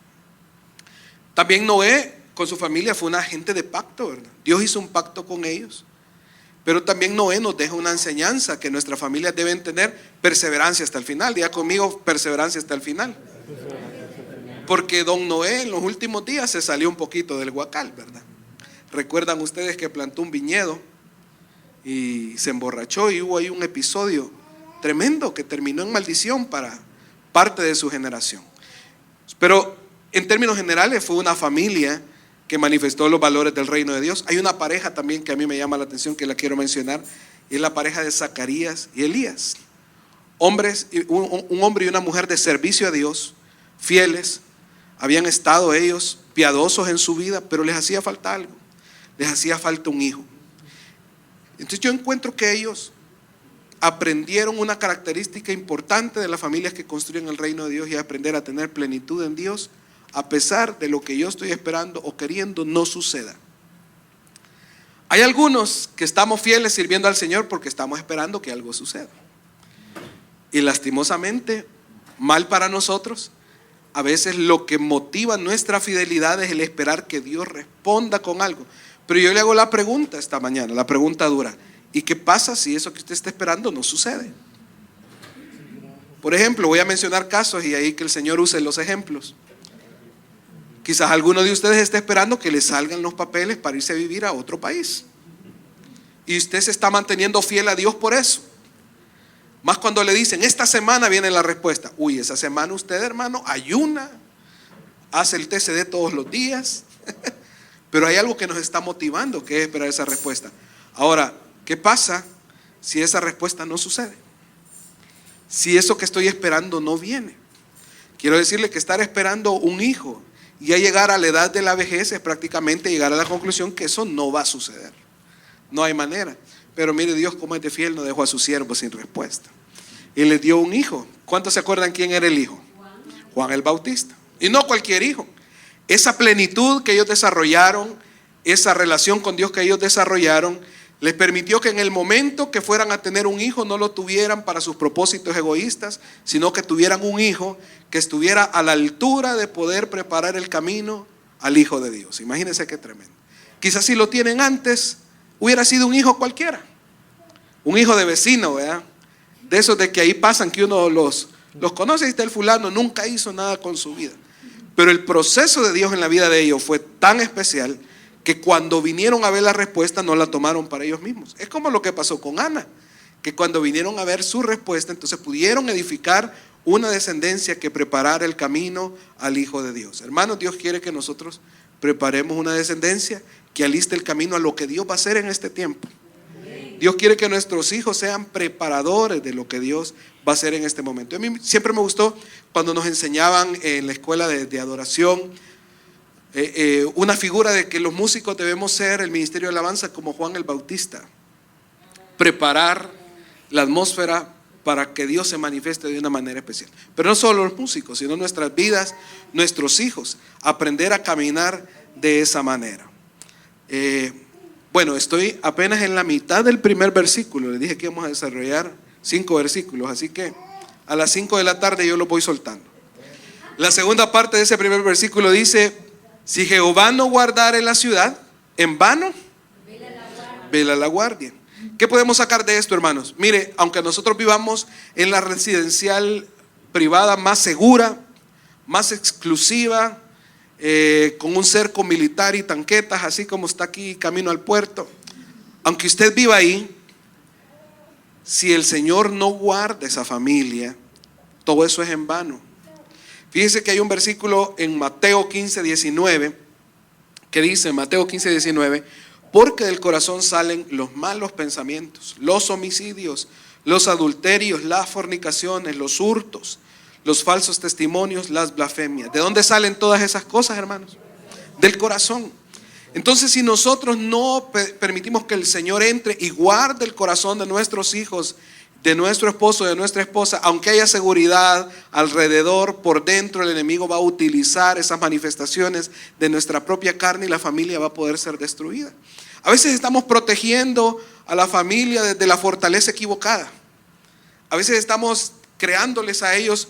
También Noé con su familia fue un agente de pacto, ¿verdad? Dios hizo un pacto con ellos. Pero también Noé nos deja una enseñanza que nuestras familias deben tener: perseverancia hasta el final. Diga conmigo: perseverancia hasta el final. Porque don Noé en los últimos días se salió un poquito del huacal, ¿verdad? Recuerdan ustedes que plantó un viñedo y se emborrachó y hubo ahí un episodio tremendo que terminó en maldición para parte de su generación. Pero en términos generales fue una familia que manifestó los valores del reino de Dios. Hay una pareja también que a mí me llama la atención, que la quiero mencionar, y es la pareja de Zacarías y Elías. Hombres, un hombre y una mujer de servicio a Dios, fieles. Habían estado ellos piadosos en su vida, pero les hacía falta algo. Les hacía falta un hijo. Entonces yo encuentro que ellos aprendieron una característica importante de las familias que construyen el reino de Dios, y aprender a tener plenitud en Dios, a pesar de lo que yo estoy esperando o queriendo no suceda. Hay algunos que estamos fieles sirviendo al Señor porque estamos esperando que algo suceda. Y lastimosamente, mal para nosotros, a veces lo que motiva nuestra fidelidad es el esperar que Dios responda con algo. Pero yo le hago la pregunta esta mañana, la pregunta dura: ¿y qué pasa si eso que usted está esperando no sucede? Por ejemplo, voy a mencionar casos y ahí que el Señor use los ejemplos. Quizás alguno de ustedes esté esperando que le salgan los papeles para irse a vivir a otro país, y usted se está manteniendo fiel a Dios por eso. Más cuando le dicen: esta semana viene la respuesta. Uy, esa semana usted, hermano, ayuna, hace el TCD todos los días. Pero hay algo que nos está motivando, que es esperar esa respuesta. Ahora, ¿qué pasa si esa respuesta no sucede? Si eso que estoy esperando no viene. Quiero decirle que estar esperando un hijo, y ya llegar a la edad de la vejez es prácticamente llegar a la conclusión que eso no va a suceder. No hay manera. Pero mire, Dios como es de fiel, no dejó a sus siervos sin respuesta. Y les dio un hijo. ¿Cuántos se acuerdan quién era el hijo? Juan el Bautista. Y no cualquier hijo. Esa plenitud que ellos desarrollaron, esa relación con Dios que ellos desarrollaron, les permitió que en el momento que fueran a tener un hijo no lo tuvieran para sus propósitos egoístas, sino que tuvieran un hijo que estuviera a la altura de poder preparar el camino al Hijo de Dios. Imagínense qué tremendo. Quizás si lo tienen antes, hubiera sido un hijo cualquiera, un hijo de vecino, ¿verdad? De esos de que ahí pasan, que uno los conoce, y está el fulano, nunca hizo nada con su vida. Pero el proceso de Dios en la vida de ellos fue tan especial que cuando vinieron a ver la respuesta no la tomaron para ellos mismos. Es como lo que pasó con Ana, que cuando vinieron a ver su respuesta, entonces pudieron edificar una descendencia que preparara el camino al Hijo de Dios. Hermanos, Dios quiere que nosotros preparemos una descendencia que aliste el camino a lo que Dios va a hacer en este tiempo. Dios quiere que nuestros hijos sean preparadores de lo que Dios va a hacer en este momento. A mí siempre me gustó cuando nos enseñaban en la escuela de adoración una figura de que los músicos debemos ser el ministerio de alabanza como Juan el Bautista, preparar la atmósfera para que Dios se manifieste de una manera especial. Pero no solo los músicos, sino nuestras vidas, nuestros hijos, aprender a caminar de esa manera. Bueno, estoy apenas en la mitad del primer versículo. Les dije que íbamos a desarrollar 5 versículos, así que a las 5 de la tarde yo los voy soltando. La segunda parte de ese primer versículo dice: si Jehová no guardare la ciudad, en vano vela la guardia. ¿Qué podemos sacar de esto, hermanos? Mire, aunque nosotros vivamos en la residencial privada más segura, más exclusiva, con un cerco militar y tanquetas, así como está aquí camino al puerto, aunque usted viva ahí, si el Señor no guarda esa familia, todo eso es en vano. Fíjese que hay un versículo en Mateo 15:19 que dice, Mateo 15:19, porque del corazón salen los malos pensamientos, los homicidios, los adulterios, las fornicaciones, los hurtos, los falsos testimonios, las blasfemias. ¿De dónde salen todas esas cosas, hermanos? Del corazón. Entonces, si nosotros no permitimos que el Señor entre y guarde el corazón de nuestros hijos, de nuestro esposo, de nuestra esposa, aunque haya seguridad alrededor, por dentro el enemigo va a utilizar esas manifestaciones de nuestra propia carne y la familia va a poder ser destruida. A veces estamos protegiendo a la familia desde la fortaleza equivocada. A veces estamos creándoles a ellos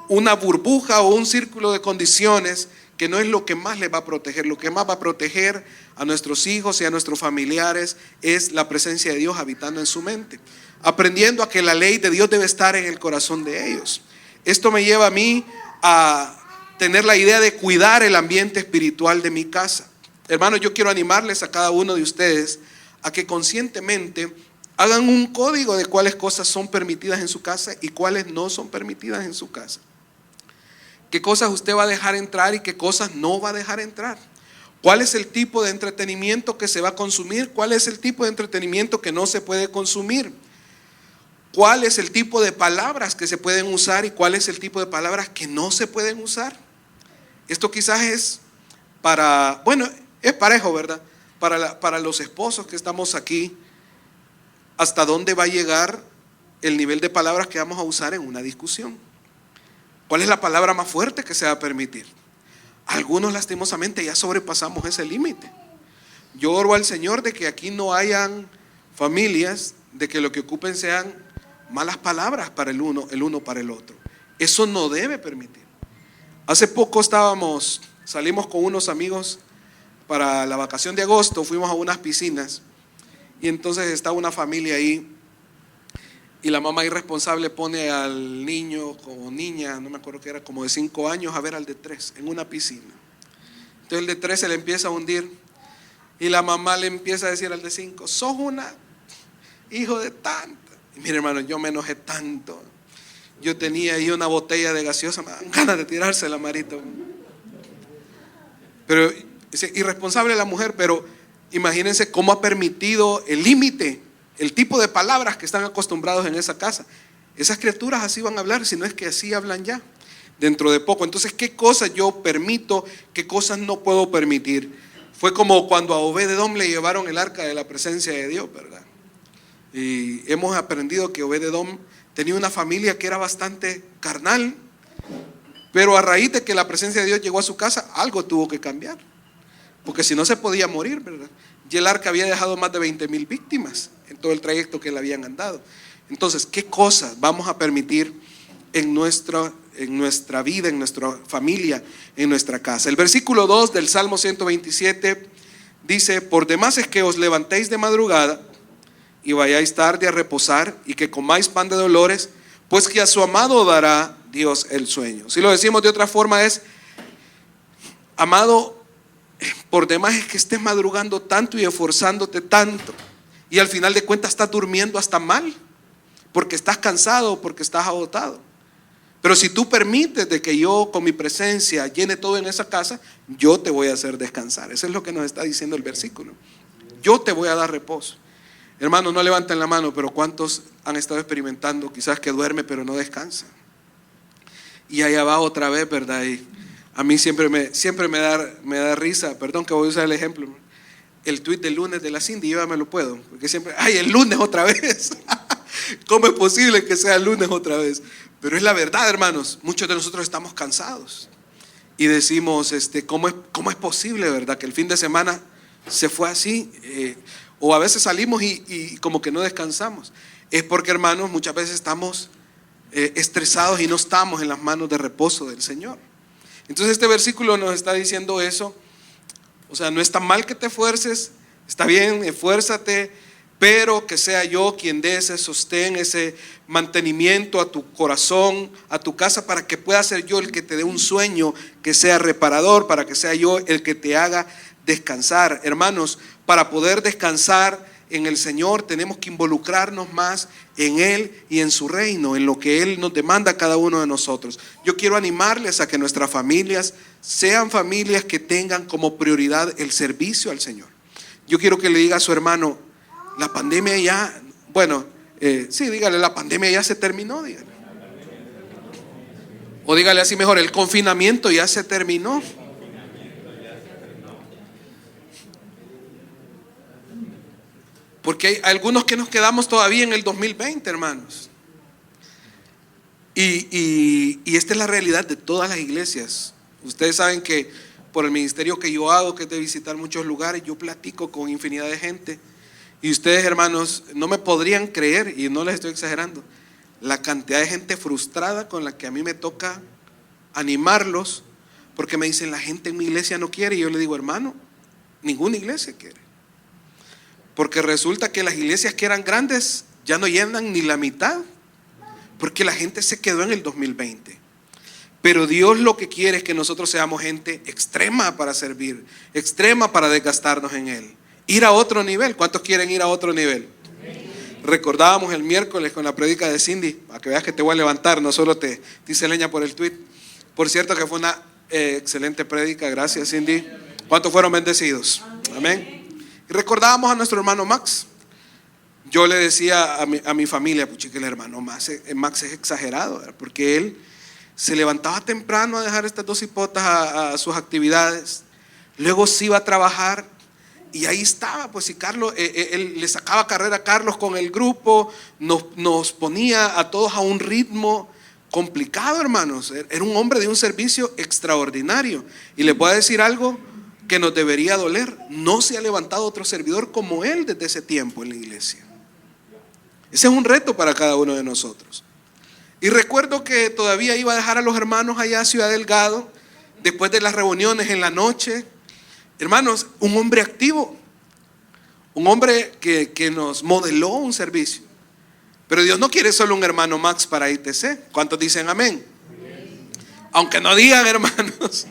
una burbuja o un círculo de condiciones que no es lo que más les va a proteger. Lo que más va a proteger a nuestros hijos y a nuestros familiares es la presencia de Dios habitando en su mente, aprendiendo a que la ley de Dios debe estar en el corazón de ellos. Esto me lleva a mí a tener la idea de cuidar el ambiente espiritual de mi casa. Hermanos, yo quiero animarles a cada uno de ustedes a que conscientemente hagan un código de cuáles cosas son permitidas en su casa y cuáles no son permitidas en su casa. Qué cosas usted va a dejar entrar y qué cosas no va a dejar entrar. ¿Cuál es el tipo de entretenimiento que se va a consumir? ¿Cuál es el tipo de entretenimiento que no se puede consumir? ¿Cuál es el tipo de palabras que se pueden usar y cuál es el tipo de palabras que no se pueden usar? Esto quizás es para, bueno, es parejo, ¿verdad? Para los esposos que estamos aquí, ¿hasta dónde va a llegar el nivel de palabras que vamos a usar en una discusión? ¿Cuál es la palabra más fuerte que se va a permitir? Algunos lastimosamente ya sobrepasamos ese límite. Yo oro al Señor de que aquí no hayan familias de que lo que ocupen sean malas palabras para el uno para el otro. Eso no debe permitir. Hace poco salimos con unos amigos para la vacación de agosto, fuimos a unas piscinas y entonces estaba una familia ahí y la mamá irresponsable pone al niño o niña, no me acuerdo qué era, como de 5 años a ver al de 3 en una piscina. Entonces el de 3 se le empieza a hundir y la mamá le empieza a decir al de 5, sos una hijo de tanto. Y mire, hermano, yo me enojé tanto. Yo tenía ahí una botella de gaseosa, me dan ganas de tirársela, marito. Pero irresponsable la mujer, pero imagínense cómo ha permitido el límite, el tipo de palabras que están acostumbrados en esa casa. Esas criaturas así van a hablar, si no es que así hablan ya. dentro de poco. Entonces, ¿qué cosas yo permito? ¿Qué cosas no puedo permitir? Fue como cuando a Obed-Edom le llevaron el arca de la presencia de Dios, ¿verdad? Y hemos aprendido que Obed-Edom tenía una familia que era bastante carnal, pero a raíz de que la presencia de Dios llegó a su casa, algo tuvo que cambiar, porque si no se podía morir, ¿verdad? Y el arca había dejado más de 20,000 víctimas en todo el trayecto que le habían andado. Entonces, ¿qué cosas vamos a permitir en nuestra vida, en nuestra familia, en nuestra casa? El versículo 2 del Salmo 127 dice: por demás es que os levantéis de madrugada y vayáis tarde a reposar, y que comáis pan de dolores, pues que a su amado dará Dios el sueño. Si lo decimos de otra forma es: amado, por demás es que estés madrugando tanto y esforzándote tanto, y al final de cuentas estás durmiendo hasta mal, porque estás cansado, porque estás agotado. Pero si tú permites de que yo con mi presencia llene todo en esa casa, yo te voy a hacer descansar. Eso es lo que nos está diciendo el versículo. Yo te voy a dar reposo. Hermanos, no levanten la mano, pero ¿cuántos han estado experimentando quizás que duerme pero no descansa? Y allá va otra vez, ¿verdad? Y a mí siempre me da risa, perdón que voy a usar el ejemplo, el tweet del lunes de la Cindy, yo ya me lo puedo, porque siempre, ¡ay, el lunes otra vez! ¿Cómo es posible que sea el lunes otra vez? Pero es la verdad, hermanos, muchos de nosotros estamos cansados y decimos, ¿cómo es posible, verdad? Que el fin de semana se fue así, o a veces salimos y como que no descansamos. Es porque, hermanos, muchas veces estamos estresados y no estamos en las manos de reposo del Señor. Entonces este versículo nos está diciendo eso. O sea, no está mal que te esfuerces, está bien, esfuérzate, pero que sea yo quien dé ese sostén, ese mantenimiento a tu corazón, a tu casa, para que pueda ser yo el que te dé un sueño que sea reparador, para que sea yo el que te haga descansar. Hermanos, para poder descansar en el Señor tenemos que involucrarnos más en Él y en su reino, en lo que Él nos demanda a cada uno de nosotros. Yo quiero animarles a que nuestras familias sean familias que tengan como prioridad el servicio al Señor. Yo quiero que le diga a su hermano: la pandemia ya, sí, dígale, la pandemia ya se terminó, dígale. O dígale así mejor: el confinamiento ya se terminó. Porque hay algunos que nos quedamos todavía en el 2020, hermanos. Y esta es la realidad de todas las iglesias. Ustedes saben que por el ministerio que yo hago, que es de visitar muchos lugares, yo platico con infinidad de gente. Y ustedes, hermanos, no me podrían creer, y no les estoy exagerando, la cantidad de gente frustrada con la que a mí me toca animarlos, porque me dicen: la gente en mi iglesia no quiere. Y yo le digo: hermano, ninguna iglesia quiere. Porque resulta que las iglesias que eran grandes ya no llenan ni la mitad, porque la gente se quedó en el 2020. Pero Dios lo que quiere es que nosotros seamos gente extrema para servir, extrema para desgastarnos en Él, ir a otro nivel. ¿Cuántos quieren ir a otro nivel? Recordábamos el miércoles con la prédica de Cindy, para que veas que te voy a levantar, no solo te hice leña por el tweet. Por cierto que fue una excelente prédica, gracias Cindy. ¿Cuántos fueron bendecidos? Amén. Y recordábamos a nuestro hermano Max. Yo le decía a mi familia: pucha, que el hermano Max es exagerado, ¿verdad? Porque él se levantaba temprano a dejar estas dos hipotas a sus actividades, luego se iba a trabajar y ahí estaba, pues, y Carlos, él le sacaba carrera a Carlos con el grupo, nos ponía a todos a un ritmo complicado, hermanos. Era un hombre de un servicio extraordinario. Y les voy a decir algo que nos debería doler: no se ha levantado otro servidor como él desde ese tiempo en la iglesia. Ese es un reto para cada uno de nosotros. Y recuerdo que todavía iba a dejar a los hermanos allá a Ciudad Delgado, después de las reuniones en la noche. Hermanos, un hombre activo, un hombre que nos modeló un servicio. Pero Dios no quiere solo un hermano Max para ITC. ¿Cuántos dicen amén? Aunque no digan, hermanos.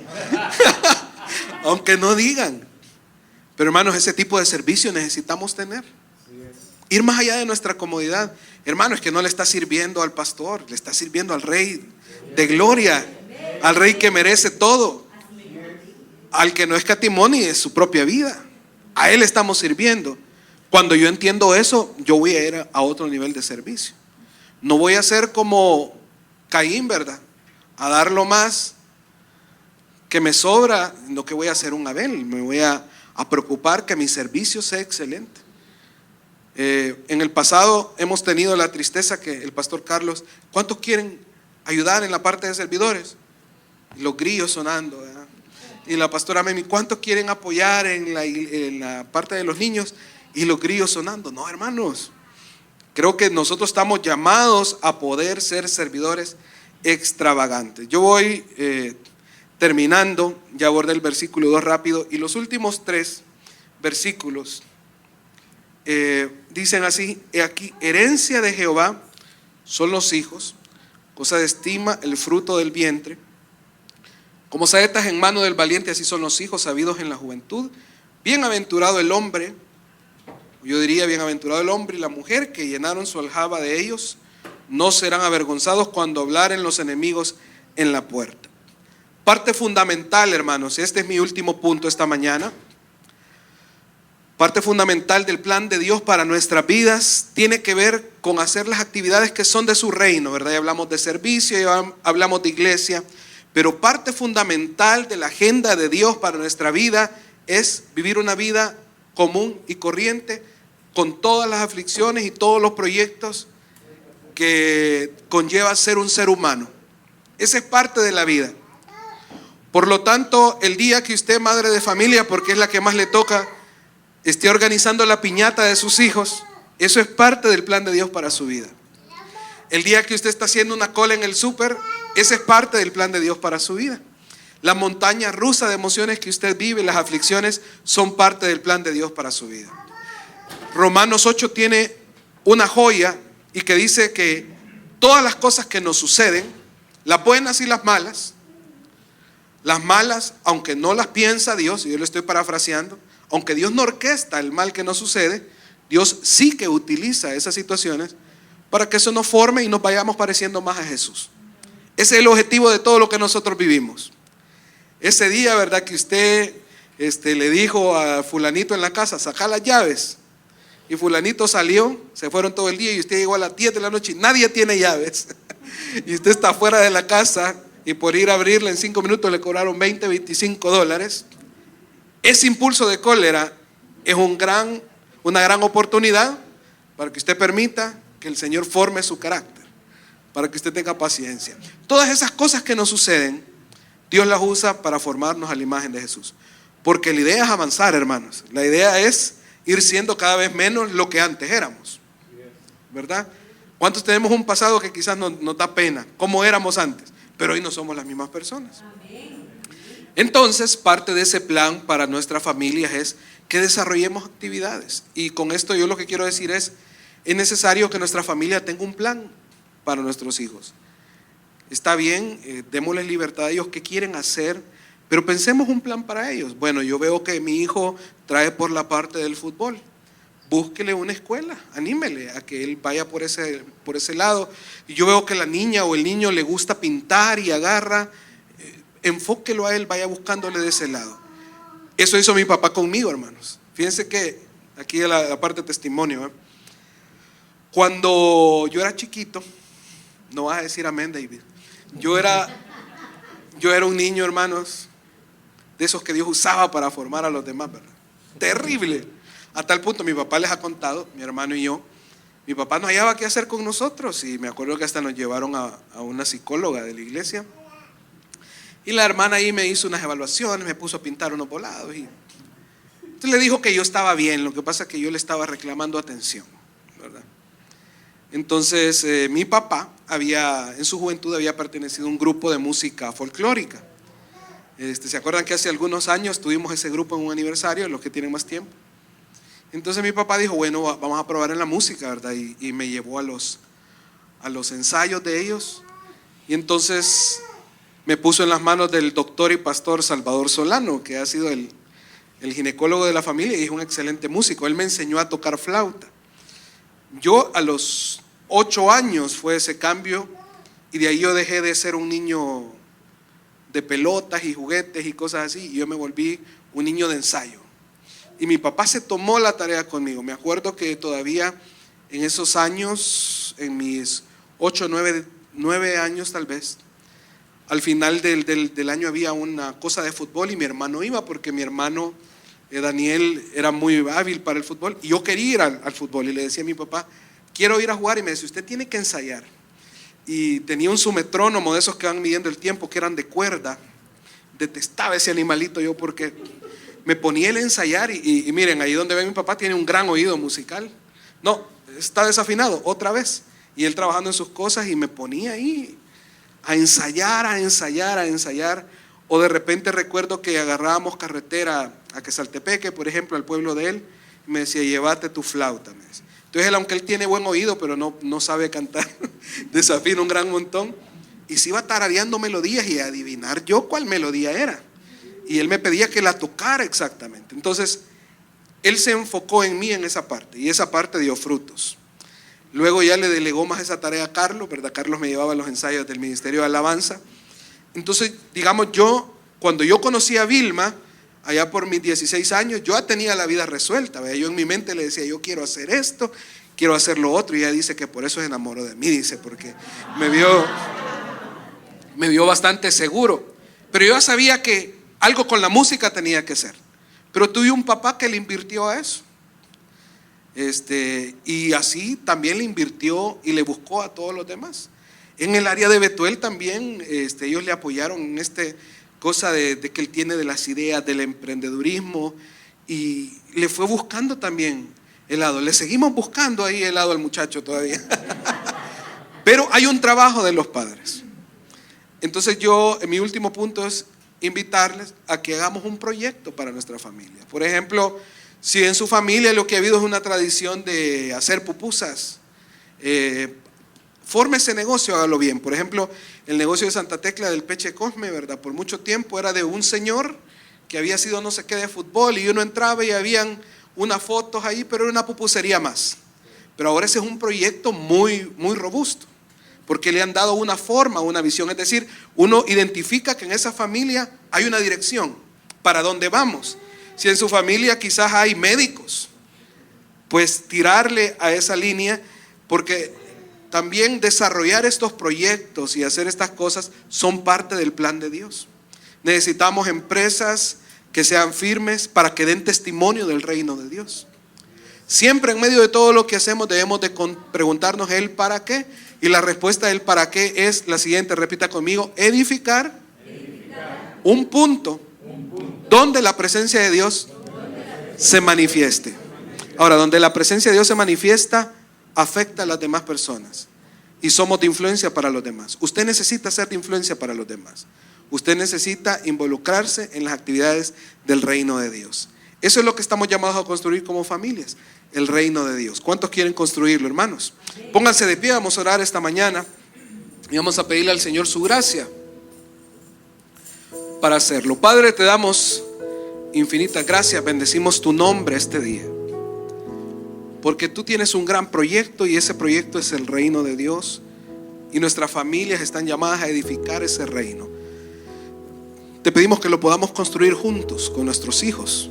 Aunque no digan. Pero, hermanos, ese tipo de servicio necesitamos tener. Ir más allá de nuestra comodidad. Hermano, es que no le está sirviendo al pastor, le está sirviendo al Rey de gloria, al Rey que merece todo, al que no escatimó ni de su propia vida. A Él estamos sirviendo. Cuando yo entiendo eso, yo voy a ir a otro nivel de servicio. No voy a ser como Caín, ¿verdad? a dar lo más que me sobra, no que voy a ser un Abel, me voy a preocupar que mi servicio sea excelente. En el pasado hemos tenido la tristeza que el pastor Carlos, ¿cuántos quieren ayudar en la parte de servidores? Los grillos sonando, ¿verdad? Y la pastora Memi, ¿cuántos quieren apoyar en la parte de los niños? Y los grillos sonando. No, hermanos, creo que nosotros estamos llamados a poder ser servidores extravagantes. Yo voy terminando, ya abordé el versículo 2 rápido, y los últimos 3 versículos dicen así: he aquí, herencia de Jehová son los hijos, cosa de estima el fruto del vientre. Como saetas en mano del valiente, así son los hijos sabidos en la juventud. Bienaventurado el hombre, yo diría bienaventurado el hombre y la mujer que llenaron su aljaba de ellos, no serán avergonzados cuando hablaren los enemigos en la puerta. Parte fundamental, hermanos, este es mi último punto esta mañana. Parte fundamental del plan de Dios para nuestras vidas tiene que ver con hacer las actividades que son de su reino, ¿verdad? Ya hablamos de servicio, ya hablamos de iglesia, pero parte fundamental de la agenda de Dios para nuestra vida es vivir una vida común y corriente con todas las aflicciones y todos los proyectos que conlleva ser un ser humano. Esa es parte de la vida. Por lo tanto, el día que usted, madre de familia, porque es la que más le toca, esté organizando la piñata de sus hijos, eso es parte del plan de Dios para su vida. El día que usted está haciendo una cola en el súper, ese es parte del plan de Dios para su vida. La montaña rusa de emociones que usted vive, las aflicciones, son parte del plan de Dios para su vida. Romanos 8 tiene una joya y que dice que todas las cosas que nos suceden, las buenas y las malas, aunque no las piensa Dios, y yo lo estoy parafraseando, aunque Dios no orquesta el mal que nos sucede, Dios sí que utiliza esas situaciones para que eso nos forme y nos vayamos pareciendo más a Jesús. Ese es el objetivo de todo lo que nosotros vivimos. Ese día, ¿verdad? Que usted le dijo a fulanito en la casa, saca las llaves. Y fulanito salió, se fueron todo el día y usted llegó a las 10 de la noche y nadie tiene llaves. Y usted está fuera de la casa y por ir a abrirla en 5 minutos le cobraron $25. Ese impulso de cólera es una gran oportunidad para que usted permita que el Señor forme su carácter, para que usted tenga paciencia. Todas esas cosas que nos suceden, Dios las usa para formarnos a la imagen de Jesús. Porque la idea es avanzar, hermanos. La idea es ir siendo cada vez menos lo que antes éramos, ¿verdad? ¿Cuántos tenemos un pasado que quizás nos da pena, como éramos antes? Pero hoy no somos las mismas personas. Entonces, parte de ese plan para nuestras familias es que desarrollemos actividades. Y con esto yo lo que quiero decir es necesario que nuestra familia tenga un plan para nuestros hijos. Está bien, démosles libertad a ellos qué quieren hacer, pero pensemos un plan para ellos. Bueno, yo veo que mi hijo trae por la parte del fútbol. Búsquele una escuela, anímele a que él vaya por ese lado. Y yo veo que la niña o el niño le gusta pintar y agarra, enfóquelo a él, vaya buscándole de ese lado. Eso hizo mi papá conmigo, hermanos. Fíjense que aquí la parte de testimonio, ¿eh? Cuando yo era chiquito, no vas a decir amén, David. Yo era un niño, hermanos, de esos que Dios usaba para formar a los demás, ¿verdad? Terrible. A tal punto, mi papá les ha contado, mi hermano y yo, mi papá no hallaba qué hacer con nosotros y me acuerdo que hasta nos llevaron a una psicóloga de la iglesia y la hermana ahí me hizo unas evaluaciones, me puso a pintar unos volados y entonces le dijo que yo estaba bien, lo que pasa es que yo le estaba reclamando atención, ¿verdad? Entonces mi papá en su juventud había pertenecido a un grupo de música folclórica. ¿Se acuerdan que hace algunos años tuvimos ese grupo en un aniversario, los que tienen más tiempo? Entonces mi papá dijo, bueno, vamos a probar en la música, ¿verdad? Y me llevó a los ensayos de ellos. Y entonces me puso en las manos del doctor y pastor Salvador Solano, que ha sido el ginecólogo de la familia y es un excelente músico. Él me enseñó a tocar flauta. Yo a los 8 años fue ese cambio y de ahí yo dejé de ser un niño de pelotas y juguetes y cosas así y yo me volví un niño de ensayo. Y mi papá se tomó la tarea conmigo. Me acuerdo que todavía en esos años, en mis 8, 9 años tal vez, al final del año había una cosa de fútbol y mi hermano iba porque mi hermano Daniel era muy hábil para el fútbol y yo quería ir al fútbol y le decía a mi papá, quiero ir a jugar, y me decía, usted tiene que ensayar. Y tenía un sumetrónomo de esos que van midiendo el tiempo, que eran de cuerda. Detestaba ese animalito yo porque me ponía él a ensayar y miren, ahí donde ve mi papá tiene un gran oído musical. No, está desafinado otra vez. Y él trabajando en sus cosas y me ponía ahí a ensayar. O de repente recuerdo que agarrábamos carretera a Quesaltepeque, por ejemplo, al pueblo de él, y me decía, llévate tu flauta, me decía. Entonces él, aunque él tiene buen oído, pero no sabe cantar, desafina un gran montón, y se iba tarareando melodías y a adivinar yo cuál melodía era. Y él me pedía que la tocara exactamente. Entonces, él se enfocó en mí en esa parte, y esa parte dio frutos. Luego ya le delegó más esa tarea a Carlos, ¿verdad? Carlos me llevaba a los ensayos del Ministerio de Alabanza. Entonces, digamos, cuando yo conocí a Vilma, allá por mis 16 años, yo ya tenía la vida resuelta, ¿verdad? Yo en mi mente le decía, yo quiero hacer esto, quiero hacer lo otro, y ella dice que por eso se enamoró de mí, dice, porque me vio bastante seguro. Pero yo ya sabía que algo con la música tenía que ser. Pero tuve un papá que le invirtió a eso. Y así también le invirtió y le buscó a todos los demás. En el área de Betuel también ellos le apoyaron en cosa de que él tiene de las ideas del emprendedurismo, y le fue buscando también el lado. Le seguimos buscando ahí el lado al muchacho todavía. Pero hay un trabajo de los padres. Entonces mi último punto es invitarles a que hagamos un proyecto para nuestra familia. Por ejemplo, si en su familia lo que ha habido es una tradición de hacer pupusas, forme ese negocio, hágalo bien. Por ejemplo, el negocio de Santa Tecla del Peche Cosme, ¿verdad? Por mucho tiempo era de un señor que había sido no sé qué de fútbol, y uno entraba y habían unas fotos ahí, pero era una pupusería más. Pero ahora ese es un proyecto muy, muy robusto, porque le han dado una forma, una visión. Es decir, uno identifica que en esa familia hay una dirección, para dónde vamos. Si en su familia quizás hay médicos, pues tirarle a esa línea, porque también desarrollar estos proyectos y hacer estas cosas son parte del plan de Dios. Necesitamos empresas que sean firmes para que den testimonio del reino de Dios. Siempre en medio de todo lo que hacemos debemos de preguntarnos el para qué, y la respuesta del para qué es la siguiente, repita conmigo: edificar un punto donde la presencia de Dios se manifieste. Ahora, donde la presencia de Dios se manifiesta, afecta a las demás personas y somos de influencia para los demás. Usted necesita ser de influencia para los demás. Usted necesita involucrarse en las actividades del reino de Dios. Eso es lo que estamos llamados a construir como familias, el reino de Dios. ¿Cuántos quieren construirlo, hermanos? Pónganse de pie, vamos a orar esta mañana y vamos a pedirle al Señor su gracia para hacerlo. Padre, te damos infinitas gracias, bendecimos tu nombre este día, porque tú tienes un gran proyecto, y ese proyecto es el reino de Dios, y nuestras familias están llamadas a edificar ese reino. Te pedimos que lo podamos construir juntos, con nuestros hijos,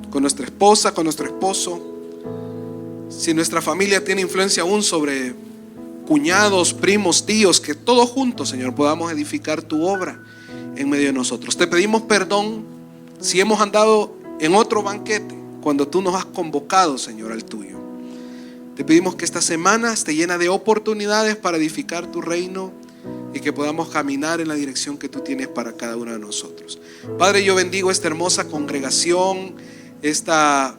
con nuestra esposa, con nuestro esposo. Si nuestra familia tiene influencia aún sobre cuñados, primos, tíos, que todos juntos, Señor, podamos edificar tu obra en medio de nosotros. Te pedimos perdón si hemos andado en otro banquete cuando tú nos has convocado, Señor, al tuyo. Te pedimos que esta semana esté llena de oportunidades para edificar tu reino y que podamos caminar en la dirección que tú tienes para cada uno de nosotros. Padre, yo bendigo esta hermosa congregación, esta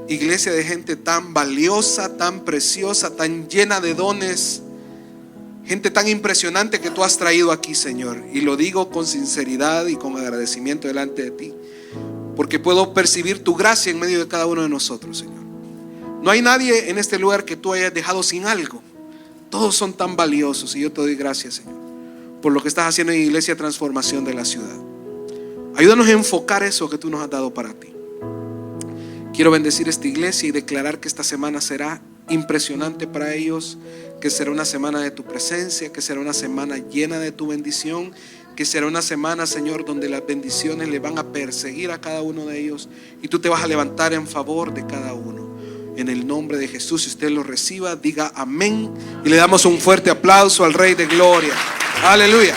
iglesia de gente tan valiosa, tan preciosa, tan llena de dones, gente tan impresionante que tú has traído aquí, Señor. Y lo digo con sinceridad y con agradecimiento delante de ti, porque puedo percibir tu gracia en medio de cada uno de nosotros, Señor. No hay nadie en este lugar que tú hayas dejado sin algo. Todos son tan valiosos, y yo te doy gracias, Señor, por lo que estás haciendo en Iglesia Transformación de la Ciudad. Ayúdanos a enfocar eso que tú nos has dado para ti. Quiero bendecir esta iglesia y declarar que esta semana será impresionante para ellos, que será una semana de tu presencia, que será una semana llena de tu bendición, que será una semana, Señor, donde las bendiciones le van a perseguir a cada uno de ellos y tú te vas a levantar en favor de cada uno. En el nombre de Jesús, si usted lo reciba, diga amén, y le damos un fuerte aplauso al Rey de Gloria. Aleluya.